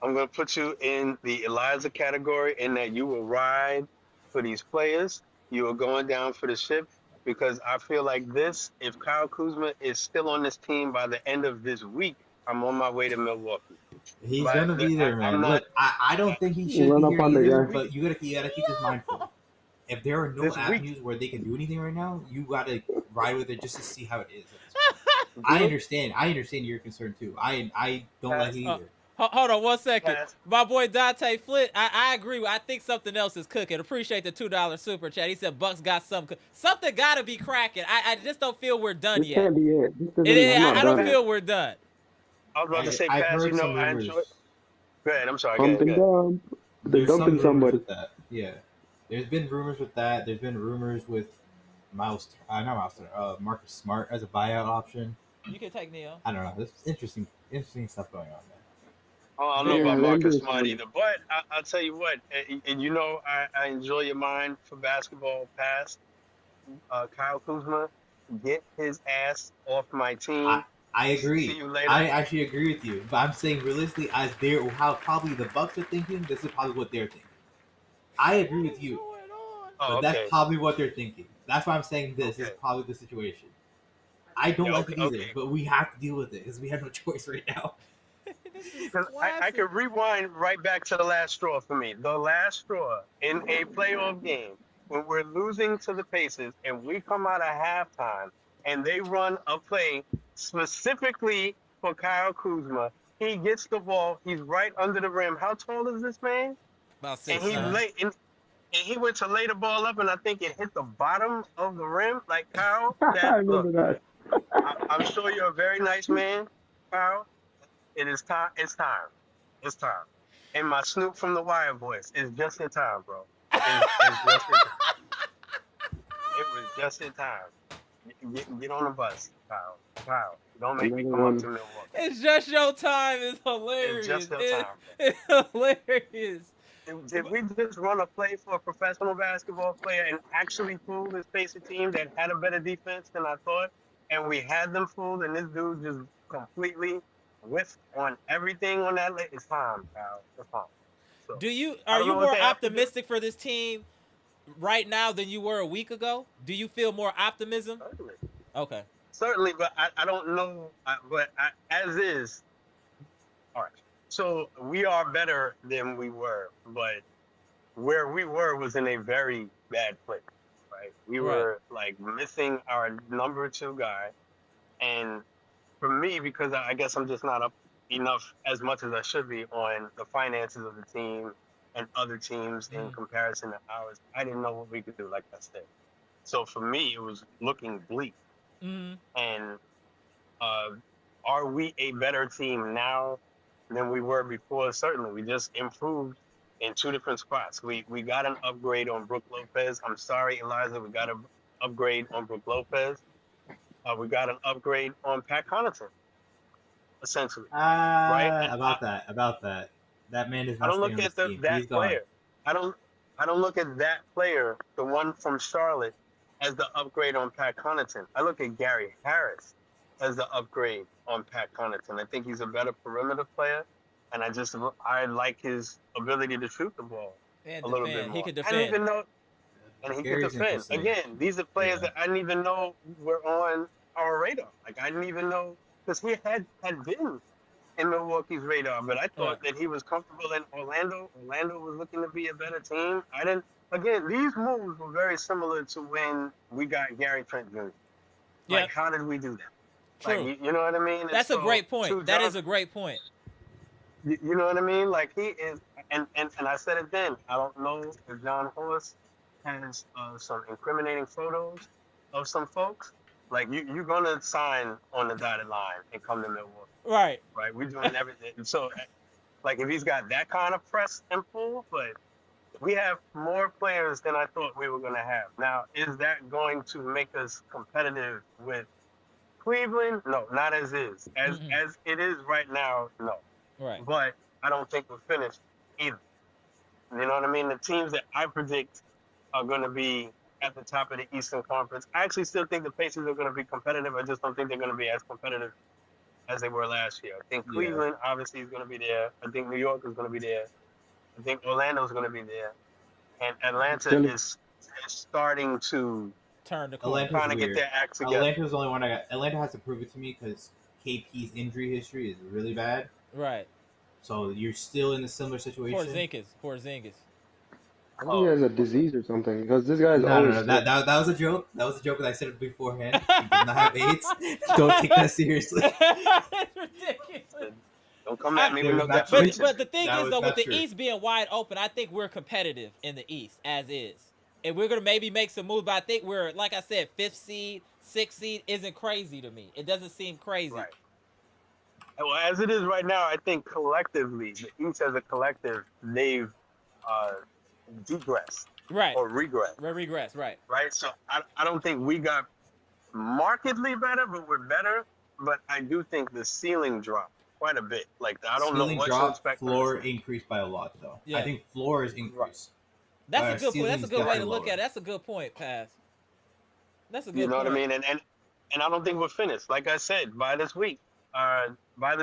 I'm going to put you in the Eliza category in that you will ride for these players. You are going down for the ship because I feel like this, if Kyle Kuzma is still on this team by the end of this week, I'm on my way to Milwaukee. He's going to be there, man. Look, I don't think he should be here either, but you gotta keep his mind full. If there are no avenues where they can do anything right now, you got to ride with it just to see how it is. I understand your concern, too. I don't like it either. Hold on 1 second. My boy Dante Flint, I agree. I think something else is cooking. Appreciate the $2 super chat. He said Bucks got something. Something got to be cracking. I just don't feel we're done yet. Can't be it. I don't feel we're done. I was about to say, Pass, I enjoy it. Go ahead. I'm sorry. They're dumping somebody. With that. Yeah. There's been rumors with that. There's been rumors with Marcus Smart as a buyout option. You can take Neo. I don't know. There's interesting stuff going on there. Oh, I don't know about Marcus Smart either. But I'll tell you what, and I enjoy your mind for basketball, Pass. Kyle Kuzma, get his ass off my team. I agree. See you later. I actually agree with you. But I'm saying realistically, how probably the Bucks are thinking, this is probably what they're thinking. I agree with you. But that's probably what they're thinking. That's why I'm saying this is probably the situation. I don't like it either, but we have to deal with it because we have no choice right now. I can rewind right back to the last straw for me. The last straw in a playoff game when we're losing to the Pacers and we come out of halftime and they run a play specifically for Kyle Kuzma. He gets the ball. He's right under the rim. How tall is this man? About 6. And he went to lay the ball up, and I think it hit the bottom of the rim. Like, Kyle, I remember that. I'm sure you're a very nice man, Kyle. It is time. It's time. It's time. And my Snoop from the Wire voice is just in time, bro. It's just in time. It was just in time. Get on the bus, Kyle. Kyle, don't make me come up to Milwaukee. It's just your time. It's hilarious. It's just your time. It's hilarious. Did we just run a play for a professional basketball player and actually fool this Pacer team that had a better defense than I thought? And we had them fooled, and this dude just completely whiffed on everything on that list. It's time, Kyle. It's time. So, are you more optimistic for this team right now than you were a week ago? Do you feel more optimism? Certainly. Okay. Certainly, but I don't know. As is, all right. So we are better than we were, but where we were was in a very bad place. Right? right? We were like missing our number 2 guy, and for me, because I guess I'm just not up enough as much as I should be on the finances of the team and other teams in comparison to ours, I didn't know what we could do, like I said. So for me, it was looking bleak. And are we a better team now than we were before? Certainly. We just improved in 2 different spots. We got an upgrade on Brook Lopez. I'm sorry, Eliza, we got an upgrade on Brook Lopez. We got an upgrade on Pat Connaughton, essentially. Right? About that. That man is not I don't staying look on at this team. that He's player. gone. I don't look at that player, the one from Charlotte, as the upgrade on Pat Connaughton. I look at Gary Harris as the upgrade on Pat Connaughton. I think he's a better perimeter player, and I like his ability to shoot the ball a little bit more. He can defend. I didn't even know, and he can defend. Again, these are players that I didn't even know were on our radar. Like I didn't even know, because he had been in Milwaukee's radar, but I thought that he was comfortable in Orlando. Orlando was looking to be a better team. Again, these moves were very similar to when we got Gary Trent Jr. Like, how did we do that? True. Like, you know what I mean? That's a great point. That is a great point. You know what I mean? Like, he is, and I said it then, I don't know if John Horst has some incriminating photos of some folks. Like, you're going to sign on the dotted line and come to Milwaukee. Right. We're doing everything. So, like, if he's got that kind of press and pull, but we have more players than I thought we were going to have. Now, is that going to make us competitive with Cleveland? No, not as is. As it is right now, no. Right. But I don't think we're finished either. You know what I mean? The teams that I predict are going to be at the top of the Eastern Conference. I actually still think the Pacers are going to be competitive. I just don't think they're going to be as competitive as they were last year. I think Cleveland obviously is going to be there. I think New York is going to be there. I think Orlando is going to be there. And Atlanta is starting to turn the corner. Trying to get their act together. Atlanta's the only one I got. Atlanta has to prove it to me because KP's injury history is really bad. Right. So you're still in a similar situation. Porzingis. I think he has a disease or something because this guy's always. No. That was a joke. That was a joke because I said it beforehand. He does not have AIDS. Don't take that seriously. It's ridiculous. Don't come at me with no But the thing is, though, with the East being wide open, I think we're competitive in the East as is. And we're going to maybe make some moves, but I think we're, like I said, 5th seed, 6th seed isn't crazy to me. It doesn't seem crazy. Right. Well, as it is right now, I think collectively, the East as a collective, they've degressed. Right. Or regressed. Regress, right. Right? So I don't think we got markedly better, but we're better. But I do think the ceiling dropped quite a bit. Like, I don't know what to expect. Floor increased by a lot, though. Yeah. I think floor is increased. Right. That's a good point. That's a good way to look at it. That's a good point, Pass. That's a good point. You know what I mean? And I don't think we're finished. Like I said, by this week, Kyle. By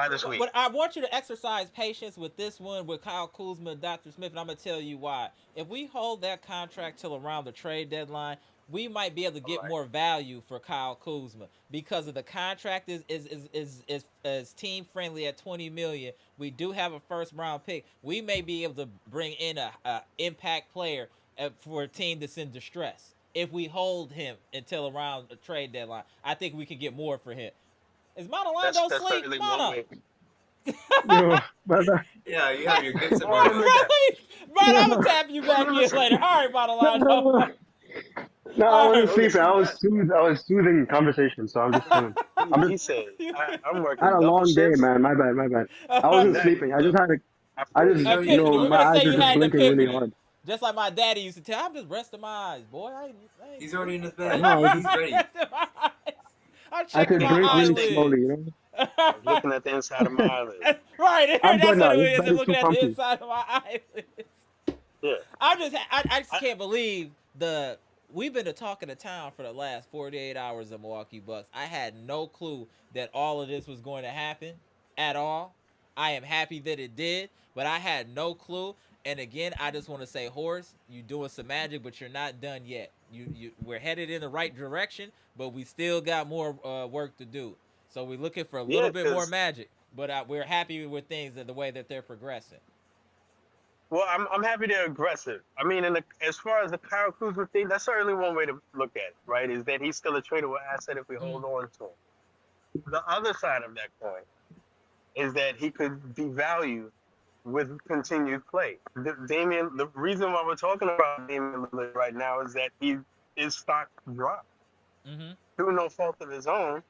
this week. But I want you to exercise patience with this one with Kyle Kuzma and Dr. Smith, and I'm going to tell you why. If we hold that contract till around the trade deadline, we might be able to get more value for Kyle Kuzma because of the contract is team friendly at $20 million. We do have a first round pick. We may be able to bring in a impact player for a team that's in distress. If we hold him until around the trade deadline, I think we can get more for him. Is Monalando asleep? Mana. Yeah, you have your gifts and really? Brian, I'm gonna tap you back in later. All right, Monalando. No, I wasn't sleeping. I was soothing conversation, so I'm just chilling. He said, I'm working. I had a long day, man. My bad. I wasn't sleeping. I just my eyes are just blinking really hard. Just like my daddy used to tell, I'm just resting my eyes, boy. He's already in his bed. No, he's ready. I could drink really slowly, you know. I was looking at the inside of my eyelids. Right, that's what it is. Just looking at the inside of my eyelids. Yeah. I just can't believe we've been talking to town for the last 48 hours of Milwaukee Bucks. I had no clue that all of this was going to happen at all. I am happy that it did, but I had no clue. And again, I just want to say, Horace, you're doing some magic, but you're not done yet. We're headed in the right direction, but we still got more work to do. So we're looking for a little bit more magic, but we're happy with things and the way that they're progressing. Well, I'm happy they're aggressive. I mean, as far as the Kyle Kuzma thing, that's certainly one way to look at it, right? Is that he's still a tradable asset if we hold on to him. The other side of that coin is that he could devalue with continued play. The reason why we're talking about Damian Lillard right now is that his stock dropped through no fault of his own.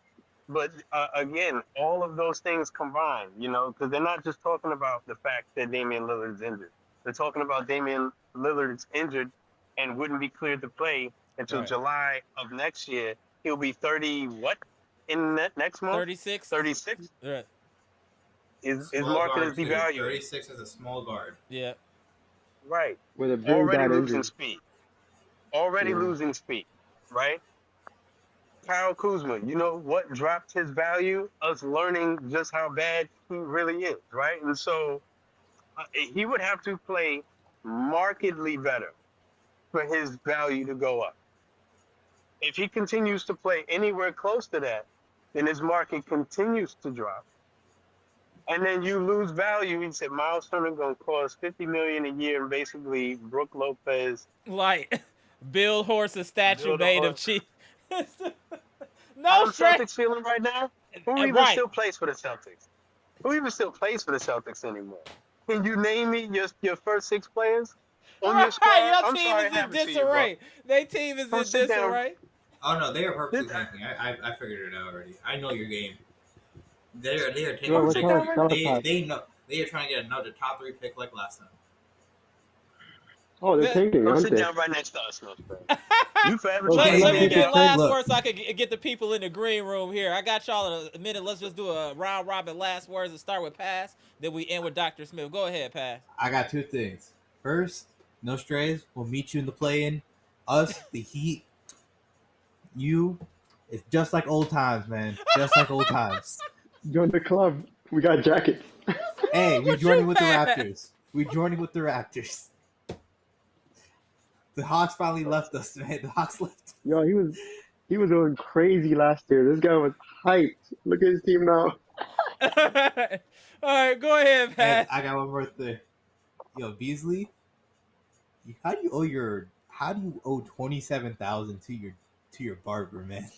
But again, all of those things combined, because they're not just talking about the fact that Damian Lillard's injured. They're talking about Damian Lillard's injured and wouldn't be cleared to play until July of next year. He'll be 30, what, in that next month? 36. 36? Right. His market is devalued. 36 as a small guard. Yeah. Right. With a very already bad losing injury. speed. Already losing speed, right? Kyle Kuzma, you know what dropped his value? Us learning just how bad he really is, right? And so he would have to play markedly better for his value to go up. If he continues to play anywhere close to that, then his market continues to drop. And then you lose value. He said Myles Turner going to cost $50 million a year, and basically Brooke Lopez. Like, build horse a statue made of cheese. How the Celtics feeling right now? Who even still plays for the Celtics? Who even still plays for the Celtics anymore? Can you name me your first 6 players on your squad? Your team is in disarray. Their team is in disarray. Oh no, they are purposely tanking. I figured it out already. I know your game. They are taking. They know they are trying to get another top 3 pick like last time. Oh, they're tanking. Don't sit down right next to us, no. You forever. Let me get last words so I can get the people in the green room here. I got y'all in a minute. Let's just do a round robin last words and start with Pass. Then we end with Dr. Smith. Go ahead, Pass. I got 2 things. First, no strays. We'll meet you in the play-in. Us, the Heat. You, it's just like old times, man. Just like old times. Join the club. We got jackets. Hey, we're joining with the Raptors. We're joining with the Raptors. The Hawks finally left us, man. The Hawks left. Yo, he was going crazy last year. This guy was hyped. Look at his team now. All right, go ahead, Pat. I got one more thing. Yo, Beasley, how do you owe $27,000 to your barber, man?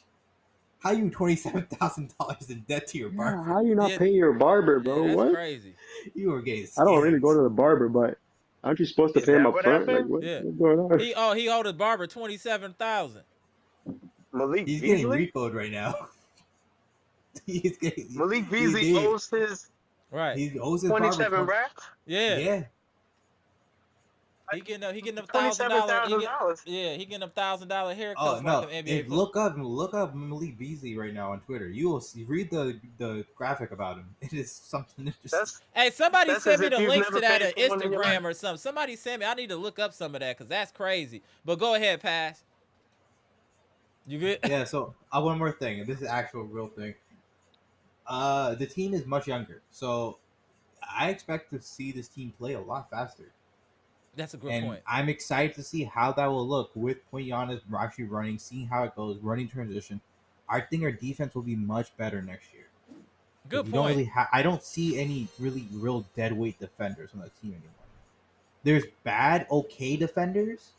How you $27,000 in debt to your barber? Yeah, how you not paying your barber, bro? That's what? Crazy. You were getting scammed. I don't really go to the barber, but aren't you supposed to pay him up front? Like, what's going on? He owed his barber $27,000. He's getting repoed right now. Malik Beasley owes his He owes his 27 racks. Yeah. He getting them $1,000. He getting them $1,000 haircuts. Oh no! Like NBA look up Malik Beasley right now on Twitter. You will read the graphic about him. It is something interesting. Hey, somebody sent me the links to that on Instagram or something. Somebody sent me. I need to look up some of that because that's crazy. But go ahead, Pass. You good? Yeah. So one more thing, and this is actual real thing. The team is much younger, so I expect to see this team play a lot faster. That's a good point. I'm excited to see how that will look with Giannis actually running, seeing how it goes, running transition. I think our defense will be much better next year. Good point. I don't see any real deadweight defenders on that team anymore. There's bad, okay defenders.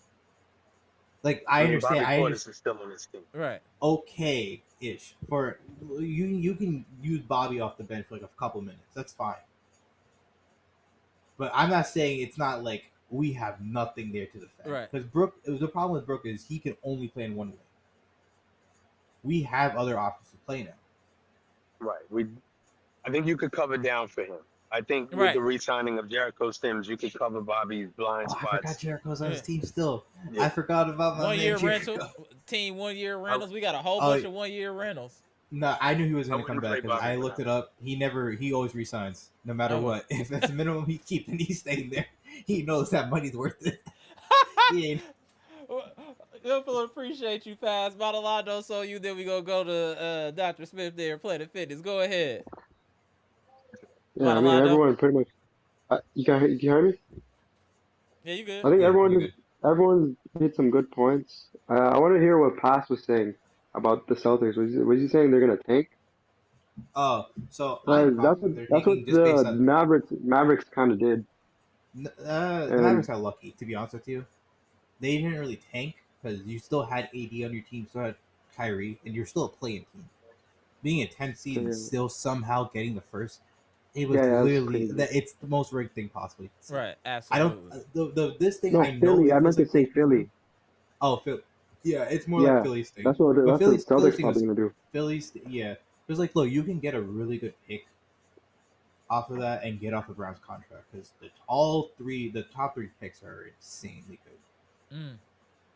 Like I understand. Bobby Portis is still on this team. Right. Okay-ish. For you can use Bobby off the bench for like a couple minutes. That's fine. But I'm not saying it's not like we have nothing there to defend. Right. Because the problem with Brook is he can only play in one way. We have other options to play now. Right. I think you could cover down for him. I think with the re-signing of Jericho Sims, you could cover Bobby's blind spots. I forgot Jericho's on his team still. Yeah. I forgot about my 1 year rental. Team 1 year rentals. We got a whole bunch of 1 year rentals. No, I knew he was going to come back because I looked it up. He always resigns no matter what. If it's the minimum he's keeping, he's staying there. He knows that money's worth it. He ain't. Well, appreciate you, Pass. Monolondo, so you then we gonna go to Dr. Smith there, Planet Fitness. Go ahead. Yeah, I mean everyone pretty much. You hear me? Yeah, you good. I think everyone hit some good points. I want to hear what Pass was saying about the Celtics. Was he saying they're gonna tank? Oh, so that's what the Mavericks kind of did. The Mavericks are lucky, to be honest with you. They didn't really tank because you still had AD on your team, still had Kyrie, and you're still a playing team. Being a 10th seed and still somehow getting the first, it was literally it's the most rigged thing possibly. Right, absolutely. This thing No, I know. Philly. I meant to say Philly. Oh, Philly. Yeah, it's more like Philly's thing. That's what Celtics probably gonna do. Philly's, yeah. It's like, look, you can get a really good pick off of that and get off of Brown's contract because the top three picks are insanely good.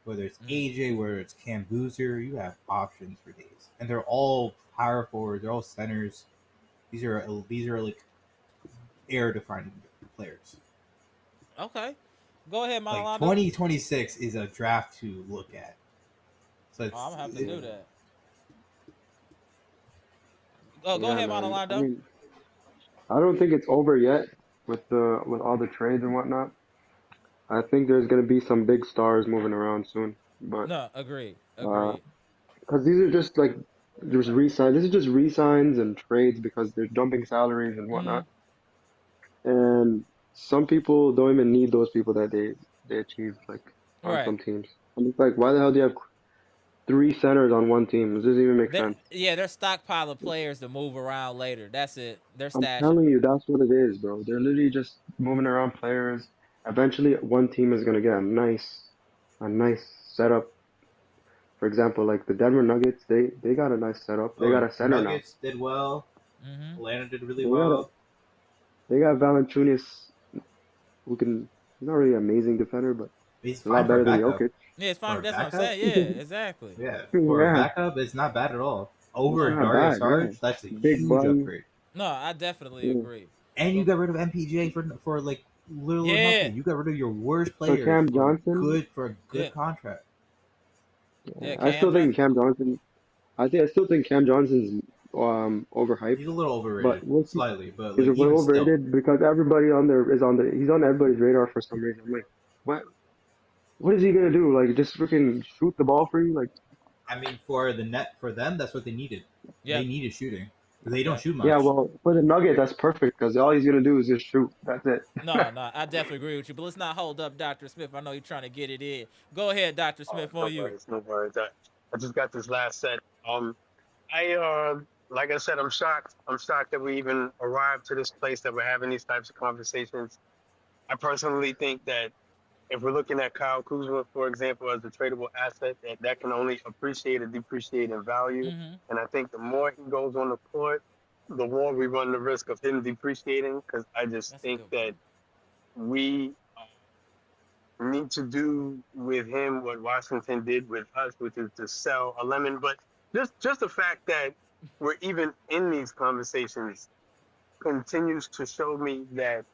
Whether it's AJ, whether it's Cam Boozer, you have options for days, and they're all power forwards. They're all centers. These are like air-defining players. Okay, go ahead, Myles. Like 2026 is a draft to look at. So I'm gonna have to do that. Go ahead, Myles. I mean, I don't think it's over yet with all the trades and whatnot. I think there's gonna be some big stars moving around soon. But no, agreed. Because these are just like there's re-signs. This is just re-signs and trades because they're dumping salaries and whatnot. And some people don't even need those people that they achieved like on some teams. And it's like, why the hell do you have 3 centers on one team? Does this even make sense? Yeah, they're stockpiling players to move around later. That's it. They're stashing. I'm telling you, that's what it is, bro. They're literally just moving around players. Eventually, one team is gonna get a nice setup. For example, like the Denver Nuggets, they got a nice setup. They got a center now. Nuggets did well. Atlanta did really well. They got Valanciunas, who can. He's not really an amazing defender, but he's a lot better than Jokic. Yeah, it's fine. That's what I'm saying. Yeah, exactly. Yeah, for a backup, it's not bad at all. Over Darius Saric, that's a huge upgrade. No, I definitely agree. And you got rid of MPJ for like little or nothing. You got rid of your worst player for Cam Johnson for a good contract. Yeah, I still think Cam Johnson. I still think Cam Johnson's overhyped. He's a little overrated, slightly, but he's a little overrated because everybody he's on everybody's radar for some reason. I'm like, what is he gonna do? Like, just freaking shoot the ball for you? Like, I mean, for them, that's what they needed. Yeah, they needed shooting. They don't shoot much. Yeah, well, for the Nuggets, that's perfect because all he's gonna do is just shoot. That's it. No, I definitely agree with you. But let's not hold up Dr. Smith. I know you're trying to get it in. Go ahead, Dr. Smith. No worries. I just got this last set. Like I said, I'm shocked. I'm shocked that we even arrived to this place that we're having these types of conversations. I personally think that if we're looking at Kyle Kuzma, for example, as a tradable asset, that can only appreciate or depreciate in value. And I think the more he goes on the court, the more we run the risk of him depreciating, because I just think that we need to do with him what Washington did with us, which is to sell a lemon. But just the fact that we're even in these conversations continues to show me that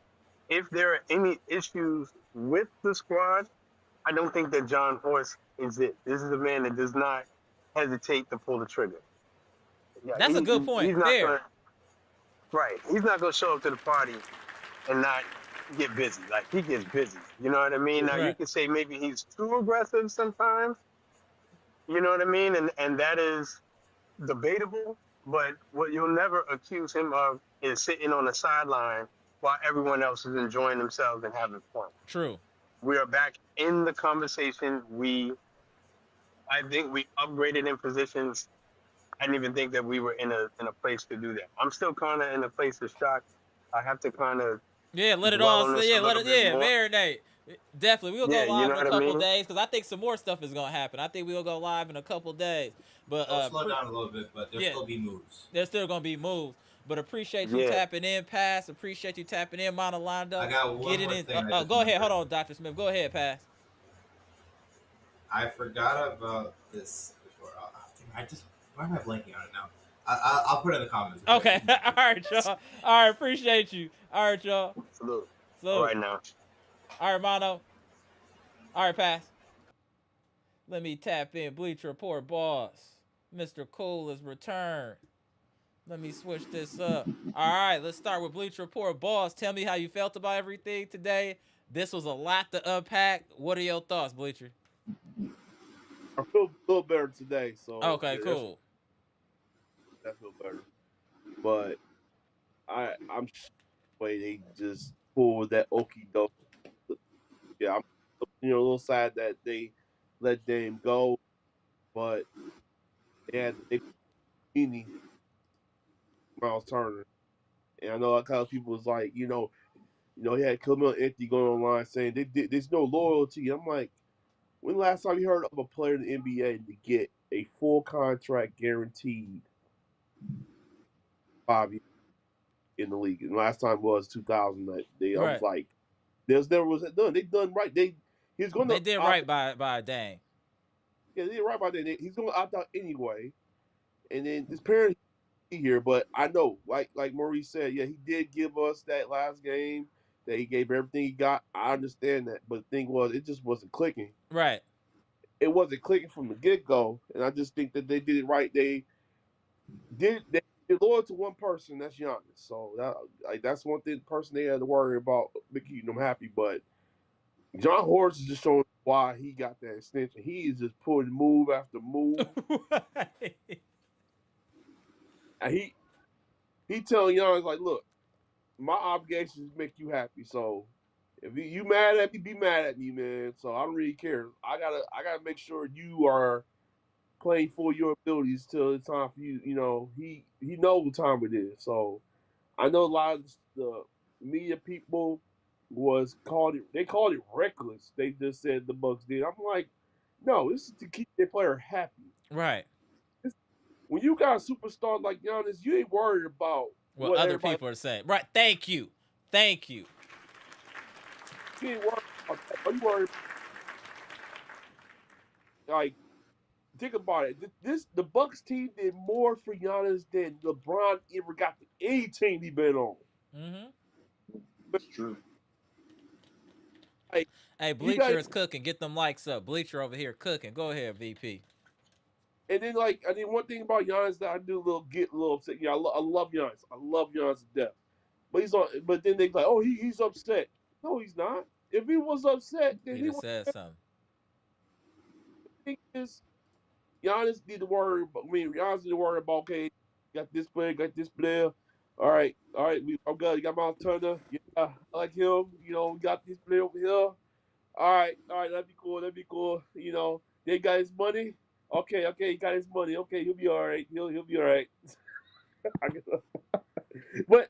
if there are any issues with the squad, I don't think that John Horst is it. This is a man that does not hesitate to pull the trigger. Yeah, that's a good point. Fair. Right. He's not going to show up to the party and not get busy. Like, he gets busy. You know what I mean? Now, you could say maybe he's too aggressive sometimes. You know what I mean? And that is debatable. But what you'll never accuse him of is sitting on the sideline while everyone else is enjoying themselves and having fun. True. We are back in the conversation. I think we upgraded in positions. I didn't even think that we were in a place to do that. I'm still kind of in a place of shock. I have to kind of let it all marinate. Definitely, we'll go live in a couple days because I think some more stuff is gonna happen. I think we'll go live in a couple days. But slow down a little bit, but there'll still be moves. There's still gonna be moves. But appreciate you tapping in, Pass. Appreciate you tapping in, Monolando. I got one more thing. Go ahead. Hold on, Dr. Smith. Go ahead, Pass. I forgot about this before. Why am I blanking on it now? I'll put it in the comments. Okay. All right, y'all. All right. Appreciate you. All right, y'all. Salute. All right, now. All right, Mono. All right, Pass. Let me tap in. Bleacher Report boss. Mr. Cool is returned. Let me switch this up. All right, let's start with Bleacher Report boss. Tell me how you felt about everything today. This was a lot to unpack. What are your thoughts, Bleacher? I feel a little better today. So okay, cool. I feel better, but I'm the way they just pulled that okie doke yeah, I'm a little sad that they let Dame go, but they Myles Turner, and I know a couple of people was like, he had Camille Anthony going online saying there's no loyalty. I'm like, when the last time you heard of a player in the NBA to get a full contract guaranteed 5 years in the league? And the last time was 2000. I was like, there's never was that done. They done right. They did right by Dame. Yeah, they did right by that. He's going to opt out anyway. And then his parents here, but I know, like Maurice said, yeah, he did give us that last game. That he gave everything he got. I understand that, but the thing was, it just wasn't clicking. Right. It wasn't clicking from the get go, and I just think that they did it right. They loyal to one person. That's Giannis. So that's one person they had to worry about keeping them happy. But John Horst is just showing why he got that extension. He is just putting move after move. And he telling Giannis, like, look, my obligation is to make you happy. So if you mad at me, be mad at me, man. So I don't really care. I gotta make sure you are playing for your abilities till it's time for you. He knows what time it is. So I know a lot of the media people called it reckless. They just said the Bucks did. I'm like, no, this is to keep their player happy. Right. When you got a superstar like Giannis, you ain't worried about what other people are saying. Right. Thank you. You ain't worried about that. Are you worried? Like, think about it. The Bucks team did more for Giannis than LeBron ever got to any team he been on. Mm-hmm. That's true. Hey, Bleacher is cooking. Get them likes up. Bleacher over here cooking. Go ahead, VP. And then, one thing about Giannis that I do get a little upset. Yeah, I love Giannis. I love Giannis to death. But But then they like, oh, he's upset. No, he's not. If he was upset, then he would have said something. The thing is, Giannis need to worry. Giannis need to worry about. Okay, got this player. All right. I'm good. You got Myles Turner. Yeah, I like him. We got this player over here. All right. That'd be cool. They got his money. Okay, he got his money. Okay, he'll be all right. He'll be all right. but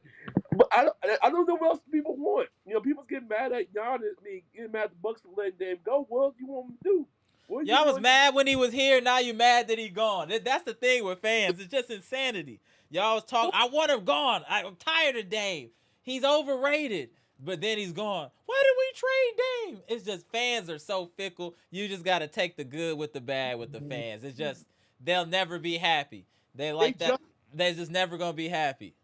I don't know what else people want. People's getting mad at Giannis. Getting mad at the Bucks for letting them go. What do you want him to do? Y'all was mad when he was here. Now you mad that he gone. That's the thing with fans. It's just insanity. Y'all was talking. I want him gone. I'm tired of Dame. He's overrated. But then he's gone. Why did we trade Dame? It's just fans are so fickle. You just got to take the good with the bad with the fans. It's just they'll never be happy. They're just never gonna be happy.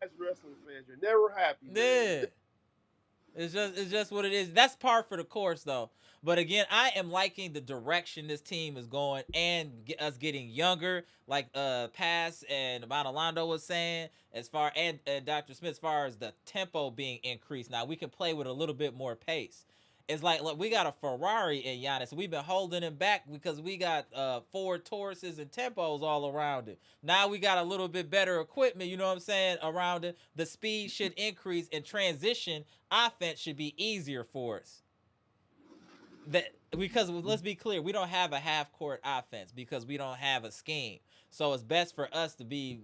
As wrestling fans, you're never happy. Man. Yeah. It's just what it is. That's par for the course, though. But again, I am liking the direction this team is going and us getting younger, like Pass and Montalando was saying, and Dr. Smith, as far as the tempo being increased. Now we can play with a little bit more pace. It's like, look, we got a Ferrari in Giannis. We've been holding him back because we got Ford Tauruses and Tempos all around him. Now we got a little bit better equipment, you know what I'm saying, around him. The speed should increase and transition offense should be easier for us. Because let's be clear, we don't have a half-court offense because we don't have a scheme. So it's best for us to be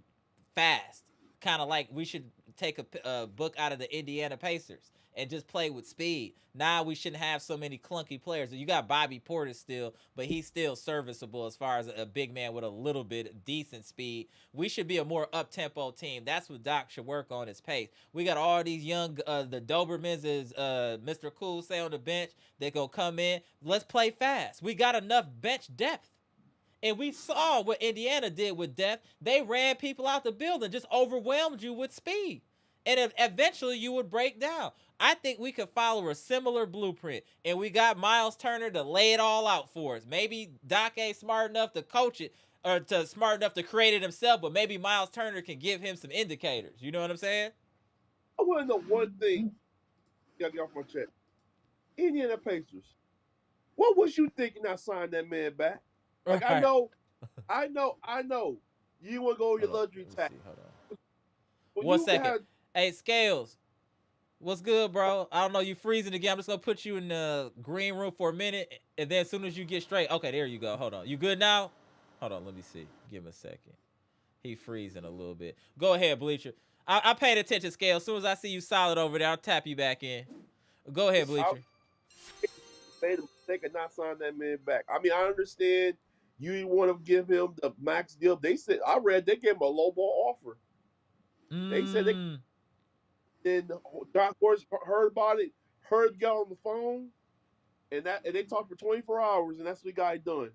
fast. Kind of like we should take a book out of the Indiana Pacers and just play with speed. Now we shouldn't have so many clunky players. You got Bobby Portis still, but he's still serviceable as far as a big man with a little bit of decent speed. We should be a more up-tempo team. That's what Doc should work on, his pace. We got all these young, the Dobermans, as Mr. Cool say on the bench, they go come in. Let's play fast. We got enough bench depth. And we saw what Indiana did with depth. They ran people out the building, just overwhelmed you with speed. And eventually you would break down. I think we could follow a similar blueprint. And we got Myles Turner to lay it all out for us. Maybe Doc ain't smart enough to coach it or smart enough to create it himself, but maybe Myles Turner can give him some indicators. You know what I'm saying? I want to know one thing. Gotta get off my chest. Indiana Pacers. What was you thinking I signed that man back? Like, right. I know. You want to go your luxury tax. Hold on. 1 second. Hey, Scales. What's good, bro? I don't know. You freezing again. I'm just gonna put you in the green room for a minute, and then as soon as you get straight, okay, there you go. Hold on. You good now? Hold on. Let me see. Give him a second. He freezing a little bit. Go ahead, Bleacher. I paid attention, Scale. As soon as I see you solid over there, I'll tap you back in. Go ahead, Bleacher. Made a mistake of not signing that man back. I mean, I understand you want to give him the max deal. They said I read they gave him a low ball offer. They said they. Then John Horst heard about it, heard the guy on the phone, and they talked for 24 hours, and that's what the guy done.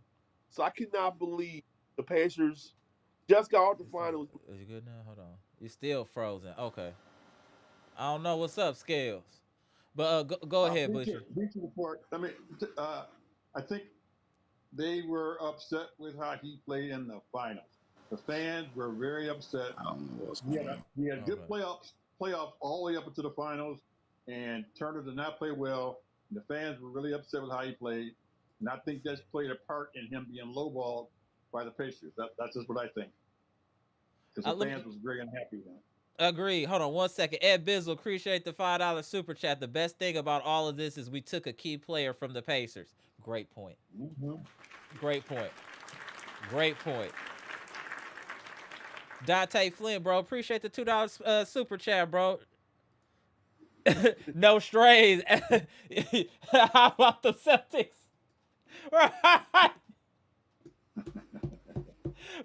So I cannot believe the Pacers just got out the finals. Is you good now? Hold on. You're still frozen. Okay. I don't know what's up, Scales. But go ahead, Bleacher. Bleacher report. I mean, I think they were upset with how he played in the finals. The fans were very upset. I don't know what's going on. We had good playoffs all the way up into the finals, and Turner did not play well. And the fans were really upset with how he played, and I think that's played a part in him being lowballed by the Pacers. That's just what I think. Because the fans was very unhappy with him. Agreed. Hold on 1 second. Ed Bizzle, appreciate the $5 super chat. The best thing about all of this is we took a key player from the Pacers. Great point. Great point. Great point. Dante Flynn, bro. Appreciate the $2 super chat, bro. No strays. How about the Celtics? Right.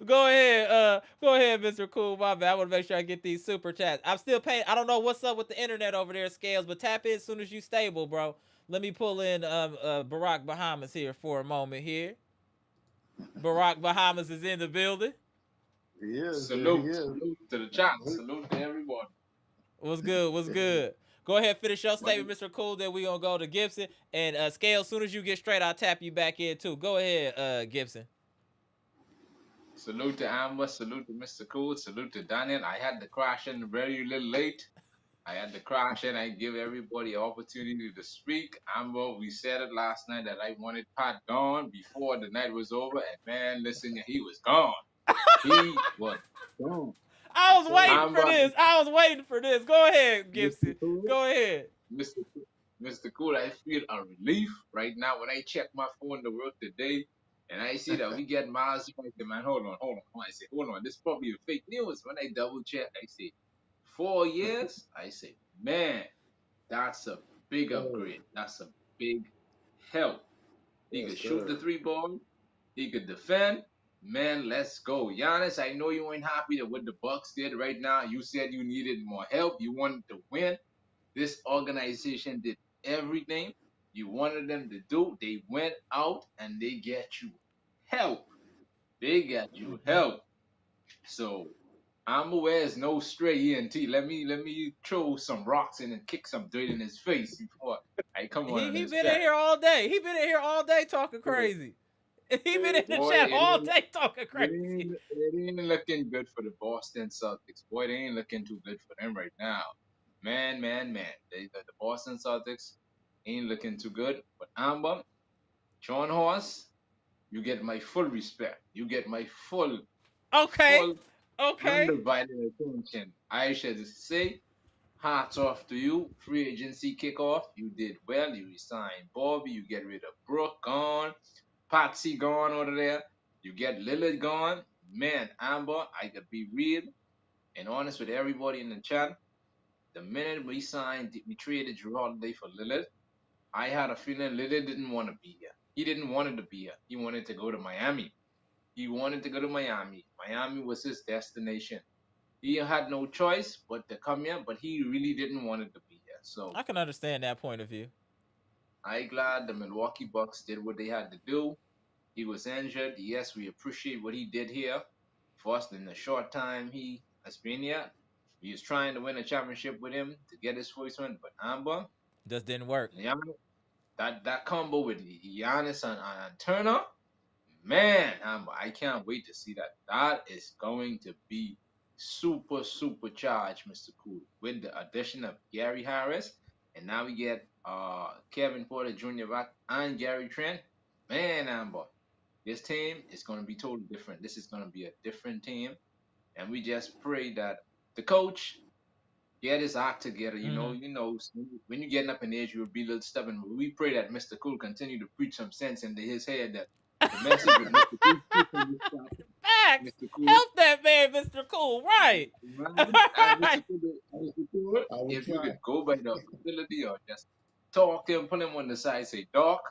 Go ahead, Mr. Cool. My bad. I want to make sure I get these super chats. I'm still paying. I don't know what's up with the internet over there, Scales, but tap in as soon as you stable, bro. Let me pull in Barack Bahamas here for a moment here. Barack Bahamas is in the building. He is. Salute to the chat. Salute to everyone. What's good? What's good? Go ahead, finish your statement, Mr. Cool. Then we gonna go to Gibson and Scale. As soon as you get straight, I'll tap you back in too. Go ahead, Gibson. Salute to Amber. Salute to Mr. Cool. Salute to Daniel. I had to crash in very little late. I had to crash in. I give everybody an opportunity to speak. Amber, we said it last night that I wanted Pat gone before the night was over, and man, listen, he was gone. He was gone. I was waiting for this. I was waiting for this. Go ahead, Gibson. Go ahead. Mr. Cool, I feel a relief right now when I check my phone to work today and I see that we get Myles Turner. Man, hold on. I say, hold on. This is probably a fake news. When I double check, I say 4 years. I say, man, that's a big upgrade. That's a big help. He could shoot the 3-ball. He could defend. Man, let's go. Giannis, I know you ain't happy with what the Bucks did right now. You said you needed more help. You wanted to win. This organization did everything you wanted them to do. They went out and they get you help. They got you help. So I'm aware it's no stray ENT. Let me throw some rocks in and kick some dirt in his face before I come on. He been in here all day. He been in here all day talking crazy. He been in the chat all day talking crazy. It ain't looking good for the Boston Celtics. Boy, they ain't looking too good for them right now. Man. The Boston Celtics ain't looking too good. But Amber, John Horst, you get my full respect. You get my full undivided attention. I should say, hats off to you. Free agency kickoff. You did well. You resigned Bobby. You get rid of Brooke gone. Patsy gone over there. You get Lillard gone. Man, Amber, I could be real and honest with everybody in the chat. The minute we traded Jrue Holiday for Lillard, I had a feeling Lillard didn't want to be here. He didn't want to be here. He wanted to go to Miami. Miami was his destination. He had no choice but to come here, but he really didn't want to be here. So I can understand that point of view. I'm glad the Milwaukee Bucks did what they had to do. He was injured. Yes, we appreciate what he did here for us in the short time he has been here. We was trying to win a championship with him to get his first one, but Amber just didn't work. That combo with Giannis and Turner, man, Amber, I can't wait to see that. That is going to be super charged, Mr. Cool, with the addition of Gary Harris, and now we get Kevin Porter Jr. back and Gary Trent. Man, Amber, this team is going to be totally different. This is going to be a different team. And we just pray that the coach get his act together. You know, when you're getting up in age, you'll be a little stubborn. But we pray that Mr. Cool continue to preach some sense into his head. That the message with Mr. Cool, Facts. Mr. Cool, Help that man, Mr. Cool. Right. Mr. Cool, if you could go by the facility or just talk to him, put him on the side, say, Doc,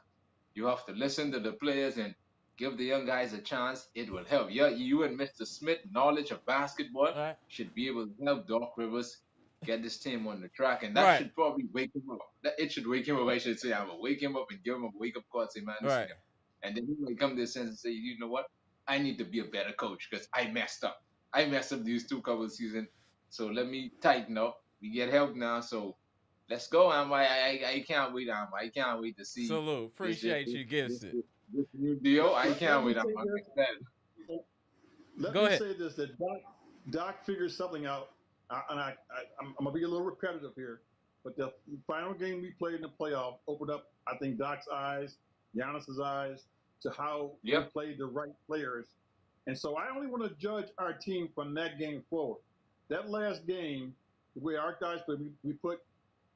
you have to listen to the players and give the young guys a chance. It will help. Yeah, you and Mr. Smith, knowledge of basketball, should be able to help Doc Rivers get this team on the track, and that should probably wake him up. It should wake him up. I should say, I will wake him up and give him a wake up call. Say, man, listen, and then he might come to his sense and say, you know what? I need to be a better coach because I messed up. I messed up these 2 couple of seasons, so let me tighten up. We get help now, so let's go. I can't wait. I can't wait to see. Salute. Appreciate you, Gibson. This new deal. I can't wait. I'm excited. Let me say this: that Doc figures something out, and I'm gonna be a little repetitive here, but the final game we played in the playoff opened up, I think, Doc's eyes, Giannis's eyes, to how we played the right players, and so I only want to judge our team from that game forward. That last game, the way our guys played, we put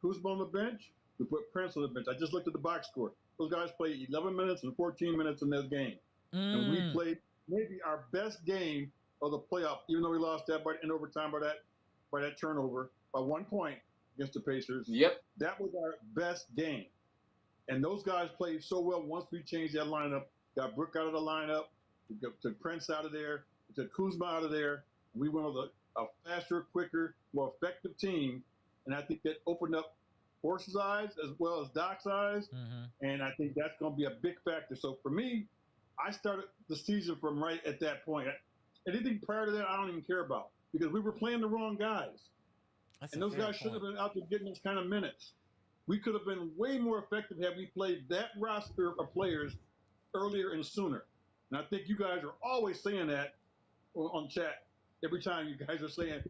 Kuzma on the bench, we put Prince on the bench. I just looked at the box score. Those guys played 11 minutes and 14 minutes in this game, and we played maybe our best game of the playoff, even though we lost that in overtime by that turnover by 1 point against the Pacers. Yep. That was our best game. And those guys played so well once we changed that lineup, got Brook out of the lineup, took Prince out of there, took Kuzma out of there. We went with a faster, quicker, more effective team. And I think that opened up Horse's eyes as well as Doc's eyes. And I think that's going to be a big factor. So for me, I started the season from right at that point. Anything prior to that, I don't even care about because we were playing the wrong guys. And those guys shouldn't have been out there getting those kind of minutes. We could have been way more effective had we played that roster of players earlier and sooner. And I think you guys are always saying that on chat. Every time you guys are saying,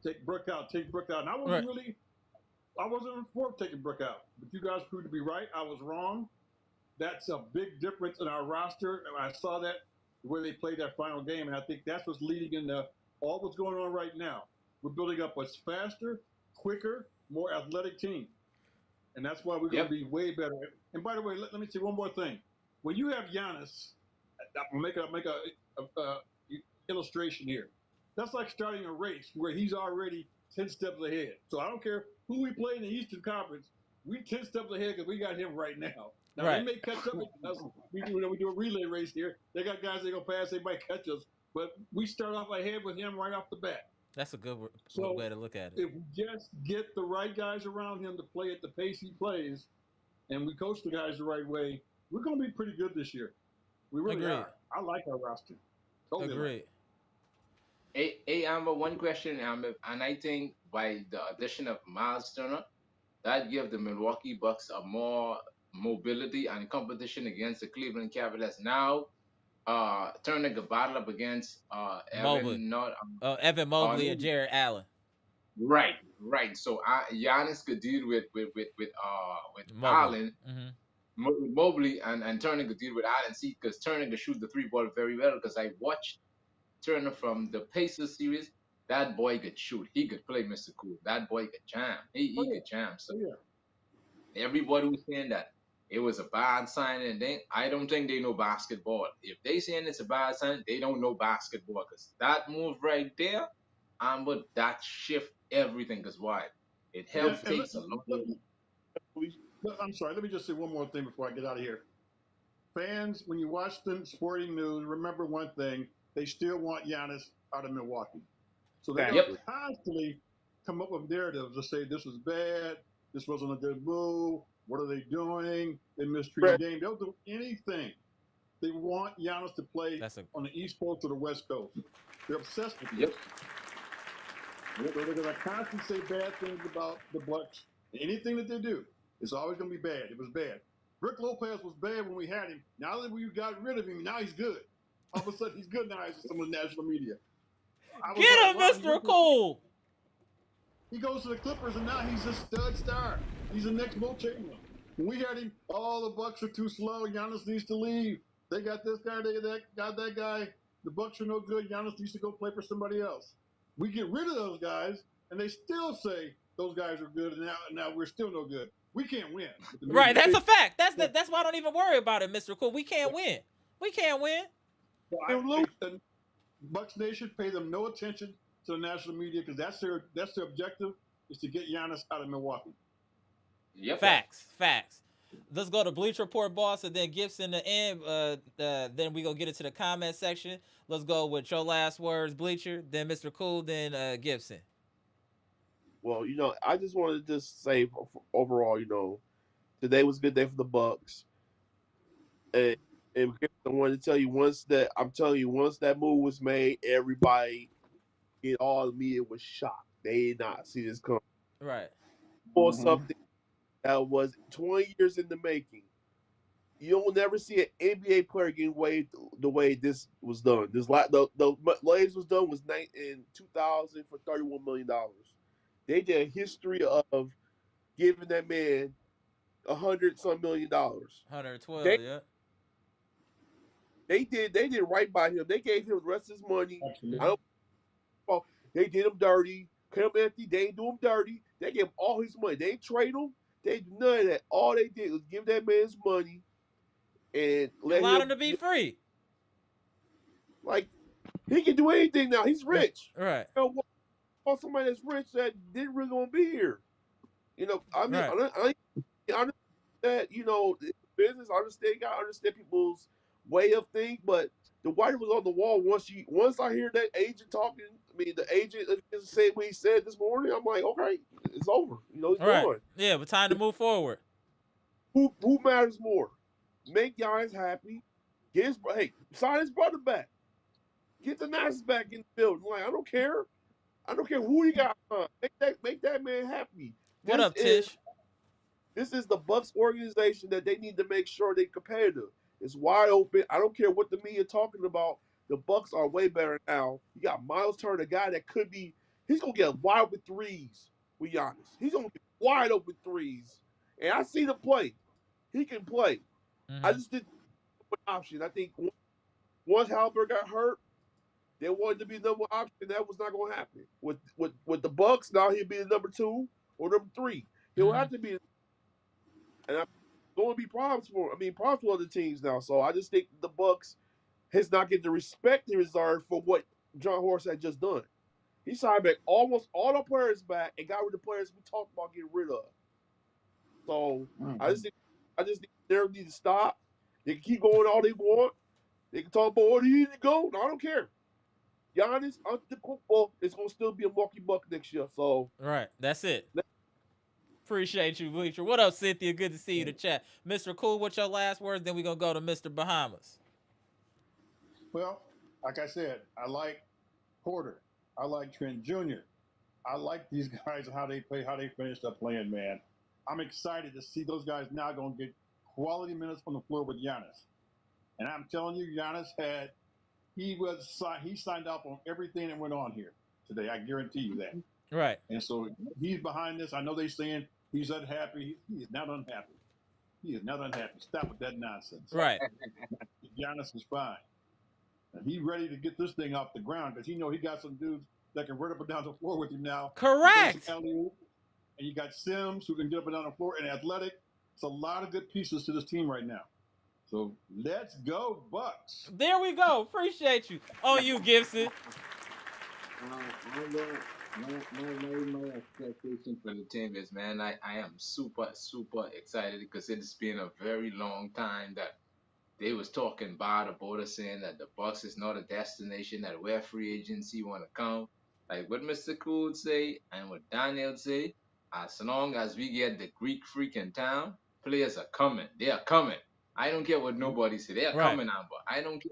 take Brook out, take Brook out. And I wasn't for taking Brook out. But you guys proved to be right. I was wrong. That's a big difference in our roster. And I saw that where they played that final game. And I think that's what's leading into all what's going on right now. We're building up a faster, quicker, more athletic team. And that's why we're going to be way better. And by the way, let me say one more thing. When you have Giannis, I'll make a illustration here. That's like starting a race where he's already 10 steps ahead. So I don't care who we play in the Eastern Conference. We 10 steps ahead because we got him right now. Now, they may catch up with us. We do a relay race here. They got guys that go past. They might catch us. But we start off ahead with him right off the bat. That's a good way to look at it. If we just get the right guys around him to play at the pace he plays, and we coach the guys the right way, we're going to be pretty good this year. We really are. I like our roster. Totally Agreed. Hey, Amber, one question, Amber, and I think by the addition of Myles Turner, that gives the Milwaukee Bucks a more mobility and competition against the Cleveland Cavaliers. Now, Turner could battle up against Evan Mobley and Jared Allen. Right. So Giannis could deal with Allen, Mobley, and Turner could deal with Allen. See, because Turner could shoot the 3-ball very well. Because I watched Turner from the Pacers series. That boy could shoot. He could play Mr. Cool. That boy could jam. He could jam. So everybody was saying that it was a bad sign, and I don't think they know basketball. If they saying it's a bad sign, they don't know basketball. Because that move right there, but that shift everything. Because why? It helps takes a lot. I'm sorry. Let me just say one more thing before I get out of here. Fans, when you watch the sporting news, remember one thing: they still want Giannis out of Milwaukee. So they constantly come up with narratives to say this was bad, this wasn't a good move. What are they doing? They mistreated the game. They'll do anything. They want Giannis to play on the East Coast or the West Coast. They're obsessed with it. They're going to constantly say bad things about the Bucks. Anything that they do, it's always going to be bad. It was bad. Brook Lopez was bad when we had him. Now that we got rid of him, now he's good. All of a sudden, he's good now as some of the national media. Get him, Mr. Cool! He goes to the Clippers, and now he's a stud star. He's the next Mo Chamberlain. When we had him, all the Bucks are too slow. Giannis needs to leave. They got this guy, they got that guy. The Bucks are no good. Giannis needs to go play for somebody else. We get rid of those guys, and they still say those guys are good, and now we're still no good. We can't win. Right, that's a fact. That's why I don't even worry about it, Mr. Cool. We can't win. We can't win. Bucks Nation, pay them no attention to the national media because that's their objective is to get Giannis out of Milwaukee. Yep. Facts. Let's go to Bleacher Report boss, and then Gibson the end. Then we gonna get into the comment section. Let's go with your last words, Bleacher. Then Mr. Cool. Then Gibson. Well, I just wanted to just say overall, today was a good day for the Bucks. And I wanted to tell you once that move was made, everybody in all the media was shocked. They did not see this coming. Right. For something that was 20 years in the making. You'll never see an NBA player getting waived the way this was done. The Waves was done in 2000 for $31 million. They did a history of giving that man $100-some million. 112, yeah. They did right by him. They gave him the rest of his money. They did him dirty. Cam Anthony, they didn't do him dirty. They gave him all his money. They didn't trade him. They did none of that. All they did was give that man his money and allow him to be free. Like, he can do anything now. He's rich. Right. Want somebody that's rich that didn't really want to be here. I mean, I understand that, business. I understand. You gotta understand people's way of thinking, but the writing was on the wall. Once I hear that agent talking, the agent said what he said this morning, I'm like, okay, it's over. He's gone. Yeah, but time to move forward. Who matters more? Make Giannis happy. Sign his brother back. Get the Nats back in the field. Like, I don't care. I don't care who you got. Make that man happy. What up, Tish? This is the Bucks organization that they need to make sure they're competitive. It's wide open. I don't care what the media talking about. The Bucks are way better now. You got Myles Turner, a guy that could be. He's gonna get wide open threes with Giannis. He's gonna get wide open threes, and I see the play. He can play. I just didn't have an option. I think once Halbert got hurt, they wanted to be the number one option. That was not going to happen. With the Bucks, now he'll be the number 2 or number 3. He'll have to be. And I'm going to be problems for other teams now. So I just think the Bucks has not get the respect they deserve for what John Horst had just done. He signed back almost all the players back and got rid of players we talked about getting rid of. So I just think they need to stop. They can keep going all they want. They can talk about, do you need to go? No, I don't care. Giannis on the football is going to still be a Milwaukee Buck next year. So right, that's it. Appreciate you, Bleacher. What up, Cynthia? Good to see you in the chat. Mr. Cool, what's your last words? Then we're going to go to Mr. Bahamas. Well, like I said, I like Porter. I like Trent Jr. I like these guys, how they play, how they finished up playing, man. I'm excited to see those guys now going to get quality minutes on the floor with Giannis. And I'm telling you, Giannis he signed up on everything that went on here today. I guarantee you that. Right. And so he's behind this. I know they're saying he's unhappy. He is not unhappy. He is not unhappy. Stop with that nonsense. Right. Giannis is fine. And he's ready to get this thing off the ground because he got some dudes that can run up and down the floor with him now. Correct. And you got Sims who can get up and down the floor and athletic. It's a lot of good pieces to this team right now. So let's go, Bucks. There we go. Appreciate you. On you, Gibson. My expectation for the team is, man, I am super, super excited because it's been a very long time that they was talking about us, saying that the Bucks is not a destination, that where free agency want to come. Like what Mr. Cool say and what Daniel say, as long as we get the Greek freak in town, players are coming. They are coming. I don't care what nobody say. They are coming on, but I don't care.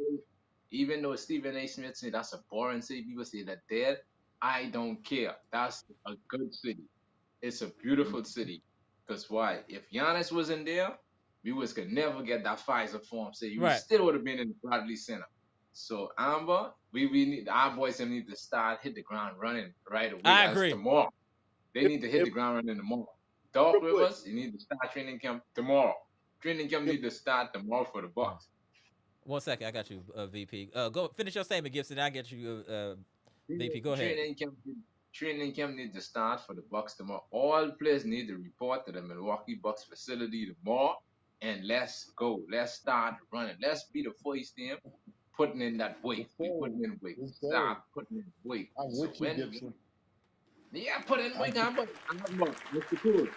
Even though Stephen A. Smith said that's a boring city, people say that there. I don't care. That's a good city. It's a beautiful city. Because why? If Giannis wasn't there, we could never get that Pfizer form. So you still would have been in the Bradley Center. So Amber, we need our boys need to hit the ground running right away. I agree. Tomorrow. They need to hit the ground running tomorrow. Dark Rivers, you need to start training camp tomorrow. Training camp need to start tomorrow for the Bucks. 1 second, I got you, VP. Go finish your statement, Gibson. I get you, VP. Go ahead. training camp needs to start for the Bucks tomorrow. All players need to report to the Milwaukee Bucks facility tomorrow, and let's go. Let's start running. Let's be the first team putting in that weight. We putting in weight. Stop putting in weight. I'm So with you, Gibson. yeah, put in weight. I'm Mr. Cool.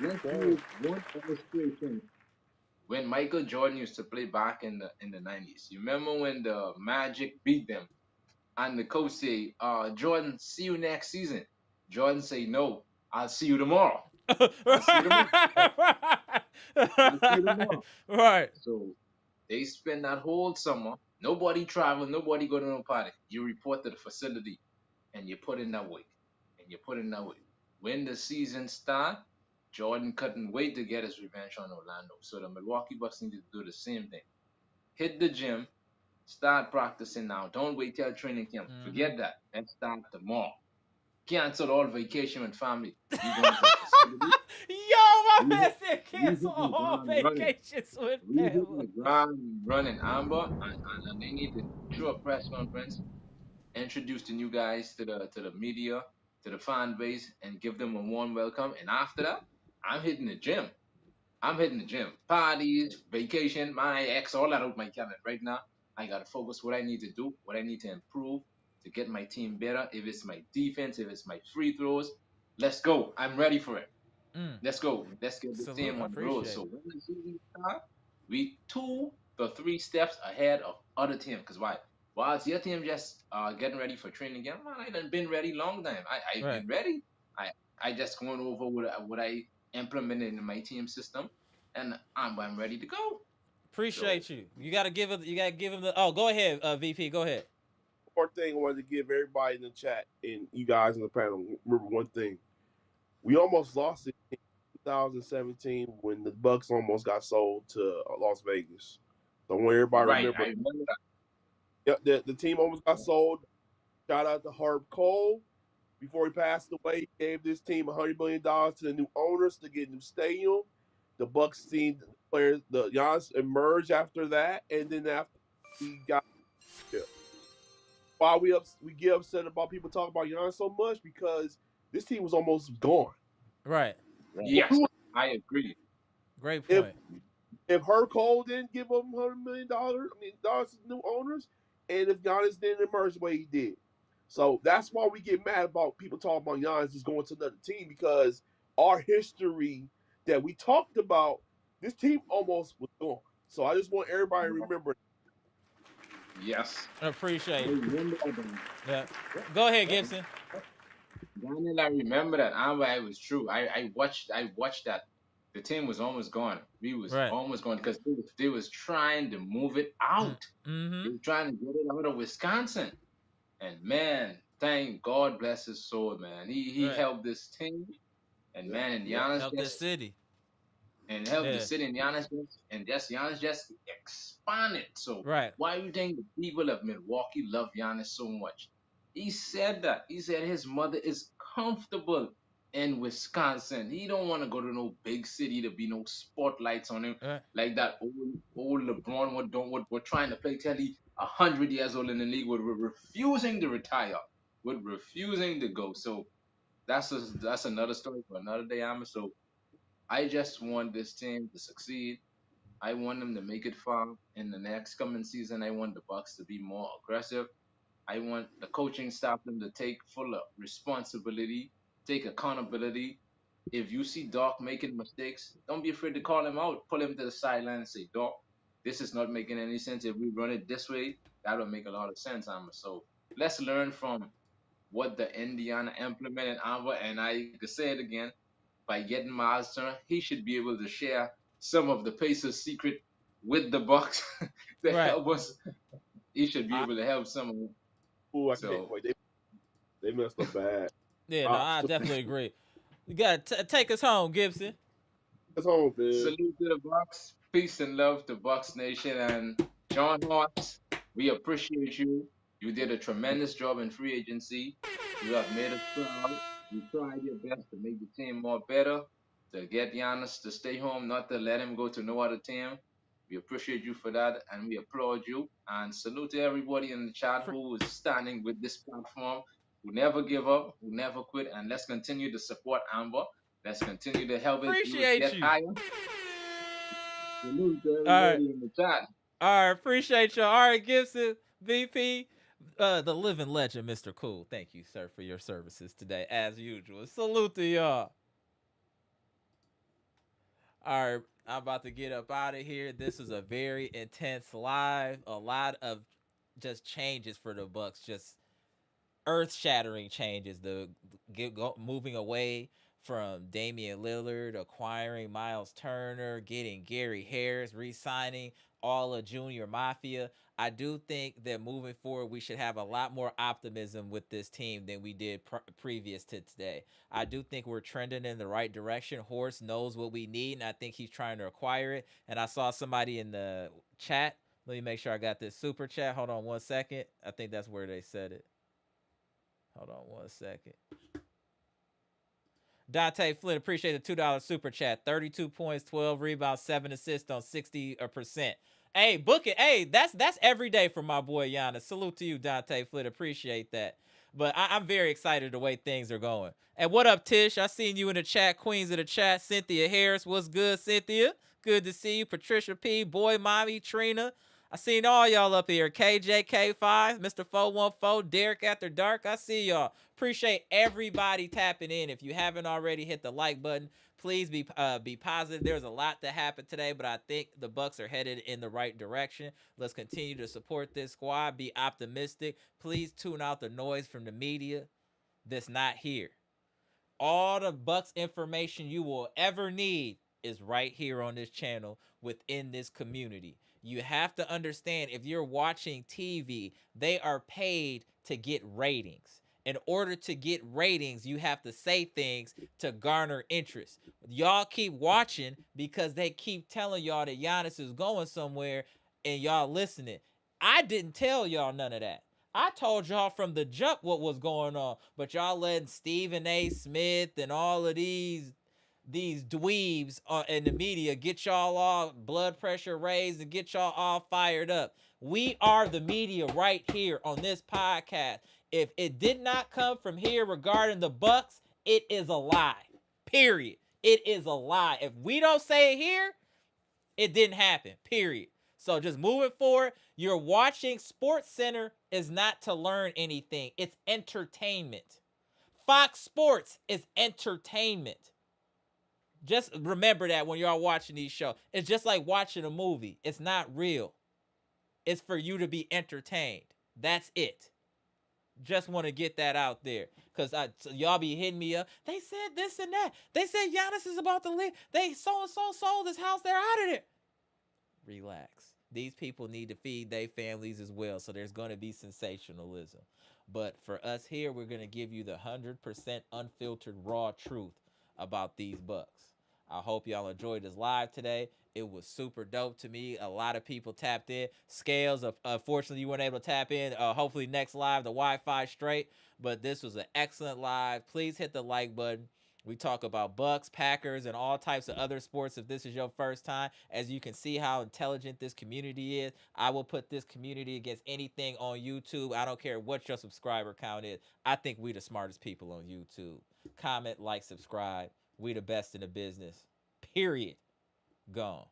Let's do one illustration. When Michael Jordan used to play back in the 90s, you remember when the Magic beat them, and the coach say, "Jordan, see you next season." Jordan say, "No, I'll see you tomorrow. I'll see you tomorrow. I'll see you tomorrow." Right. So they spend that whole summer. Nobody travel. Nobody go to no party. You report to the facility, and you put in that weight, and you put in that weight. When the season start, Jordan couldn't wait to get his revenge on Orlando. So the Milwaukee Bucks need to do the same thing. Hit the gym, start practicing now. Don't wait till training camp. Forget that. Let's start tomorrow. Cancel all vacation with family. You going to the facility? Yo, my man said cancel all vacations with family. The ground running, Amber, and they need to throw a press conference, introduce the new guys to the media, to the fan base, and give them a warm welcome. And after that, I'm hitting the gym. Parties, vacation, my ex, all that out my calendar. Right now, I gotta focus what I need to do, what I need to improve to get my team better. If it's my defense, if it's my free throws, let's go. I'm ready for it. Let's go. Let's get the team on the road. So when the season starts, we 2 to 3 steps ahead of other team. Because why? Whilst your team just getting ready for training camp, man, I done been ready long time. I've been ready. I just going over what I implemented in my team system, and I'm ready to go. Appreciate you. You gotta give him the. Oh, go ahead, VP. Go ahead. One more thing I wanted to give everybody in the chat and you guys in the panel. Remember one thing: we almost lost it in 2017 when the Bucks almost got sold to Las Vegas. So I want everybody to remember. I remember that. Yeah, the team almost got sold. Shout out to Herb Cole. Before he passed away, he gave this team $100 million to the new owners to get a new stadium. The Bucks team players, the Giannis emerged after that, and then after he got. Why we get upset about people talking about Giannis so much? Because this team was almost gone. Right. Yes, I agree. Great point. If Herb Cole didn't give them $100 million, dollars to new owners, and if Giannis didn't emerge the way he did. So that's why we get mad about people talking about Giannis just going to another team, because our history that we talked about, this team almost was gone. So I just want everybody to remember. Yes. I appreciate it. Yeah. Go ahead, Gibson. Daniel, I remember that. It was true. I watched that. The team was almost gone. We was almost gone because they was trying to move it out. They were trying to get it out of Wisconsin. And man, thank God bless his soul, man. He helped this team, and man, and Giannis helped this city, and helped the city, and Giannis just expanded. So why do you think the people of Milwaukee love Giannis so much? He said that. He said his mother is comfortable in Wisconsin. He don't want to go to no big city to be no spotlights on him like that old LeBron would trying to play till he 100 years old in the league, would refusing to retire, would refusing to go. So that's another story for another day, So I just want this team to succeed. I want them to make it far in the next coming season. I want the Bucks to be more aggressive. I want the coaching staff them to take full responsibility, take accountability. If you see Doc making mistakes, don't be afraid to call him out. Pull him to the sideline and say, Doc, this is not making any sense. If we run it this way, that will make a lot of sense, So let's learn from what the Indiana implemented, and I could say it again, by getting Myles Turner, he should be able to share some of the Pacers' secret with the Bucks to help us. He should be able to help some of them. I can't wait. They messed up bad. Yeah, no, I definitely agree. You gotta take us home, Gibson. Take us home, man. Salute to the Bucks. Peace and love to Bucks Nation. And John Hawks, we appreciate you. You did a tremendous job in free agency. You have made us proud. You tried your best to make the team more better, to get Giannis to stay home, not to let him go to no other team. We appreciate you for that, and we applaud you. And salute to everybody in the chat who is standing with this platform who never give up, who never quit, and let's continue to support Amber. Let's continue to help it Appreciate get you. higher. Salute to All right. everybody in the chat. All right, appreciate you. All right, Gibson, VP, the living legend, Mr. Cool. Thank you, sir, for your services today, as usual. Salute to y'all. All right, I'm about to get up out of here. This was a very intense live. A lot of just changes for the Bucks, just earth-shattering changes. Moving away from Damian Lillard, acquiring Myles Turner, getting Gary Harris, re-signing all of Junior Mafia. I do think that moving forward, we should have a lot more optimism with this team than we did previous to today. I do think we're trending in the right direction. Horst knows what we need, and I think he's trying to acquire it. And I saw somebody in the chat. Let me make sure I got this super chat. Hold on 1 second. I think that's where they said it. Hold on 1 second. Dante Flynn, appreciate the $2 super chat. 32 points, 12 rebounds, 7 assists on 60%. Hey, book it. Hey, that's every day for my boy Giannis. Salute to you, Dante Flynn. Appreciate that. But I'm very excited the way things are going. And what up, Tish? I seen you in the chat. Queens of the chat. Cynthia Harris. What's good, Cynthia? Good to see you. Patricia P. Boy, Mommy, Trina. I seen all y'all up here. KJK5, Mr. 414, Derek After Dark. I see y'all. Appreciate everybody tapping in. If you haven't already, hit the like button. Please be positive. There's a lot that happened today, but I think the Bucks are headed in the right direction. Let's continue to support this squad. Be optimistic. Please tune out the noise from the media that's not here. All the Bucks information you will ever need is right here on this channel within this community. You have to understand, if you're watching TV, they are paid to get ratings. In order to get ratings, you have to say things to garner interest. Y'all keep watching because they keep telling y'all that Giannis is going somewhere and y'all listening. I didn't tell y'all none of that. I told y'all from the jump what was going on, but y'all letting Stephen A. Smith and all of these dweebs in the media get y'all all blood pressure raised and get y'all all fired up. We are the media right here on this podcast. If it did not come from here regarding the Bucks, it is a lie. Period. It is a lie. If we don't say it here, it didn't happen. Period. So just moving forward, you're watching Sports Center is not to learn anything. It's entertainment. Fox Sports is entertainment. Just remember that when y'all watching these shows. It's just like watching a movie. It's not real. It's for you to be entertained. That's it. Just want to get that out there. Because y'all be hitting me up. They said this and that. They said Giannis is about to leave. They so-and-so sold his house. They're out of there. Relax. These people need to feed their families as well. So there's going to be sensationalism. But for us here, we're going to give you the 100% unfiltered raw truth about these Bucks. I hope y'all enjoyed this live today. It was super dope to me. A lot of people tapped in. Scales, unfortunately, you weren't able to tap in. Hopefully next live, the Wi-Fi straight. But this was an excellent live. Please hit the like button. We talk about Bucks, Packers, and all types of other sports if this is your first time. As you can see how intelligent this community is. I will put this community against anything on YouTube. I don't care what your subscriber count is. I think we the smartest people on YouTube. Comment, like, subscribe. We the best in the business. Period. Gone.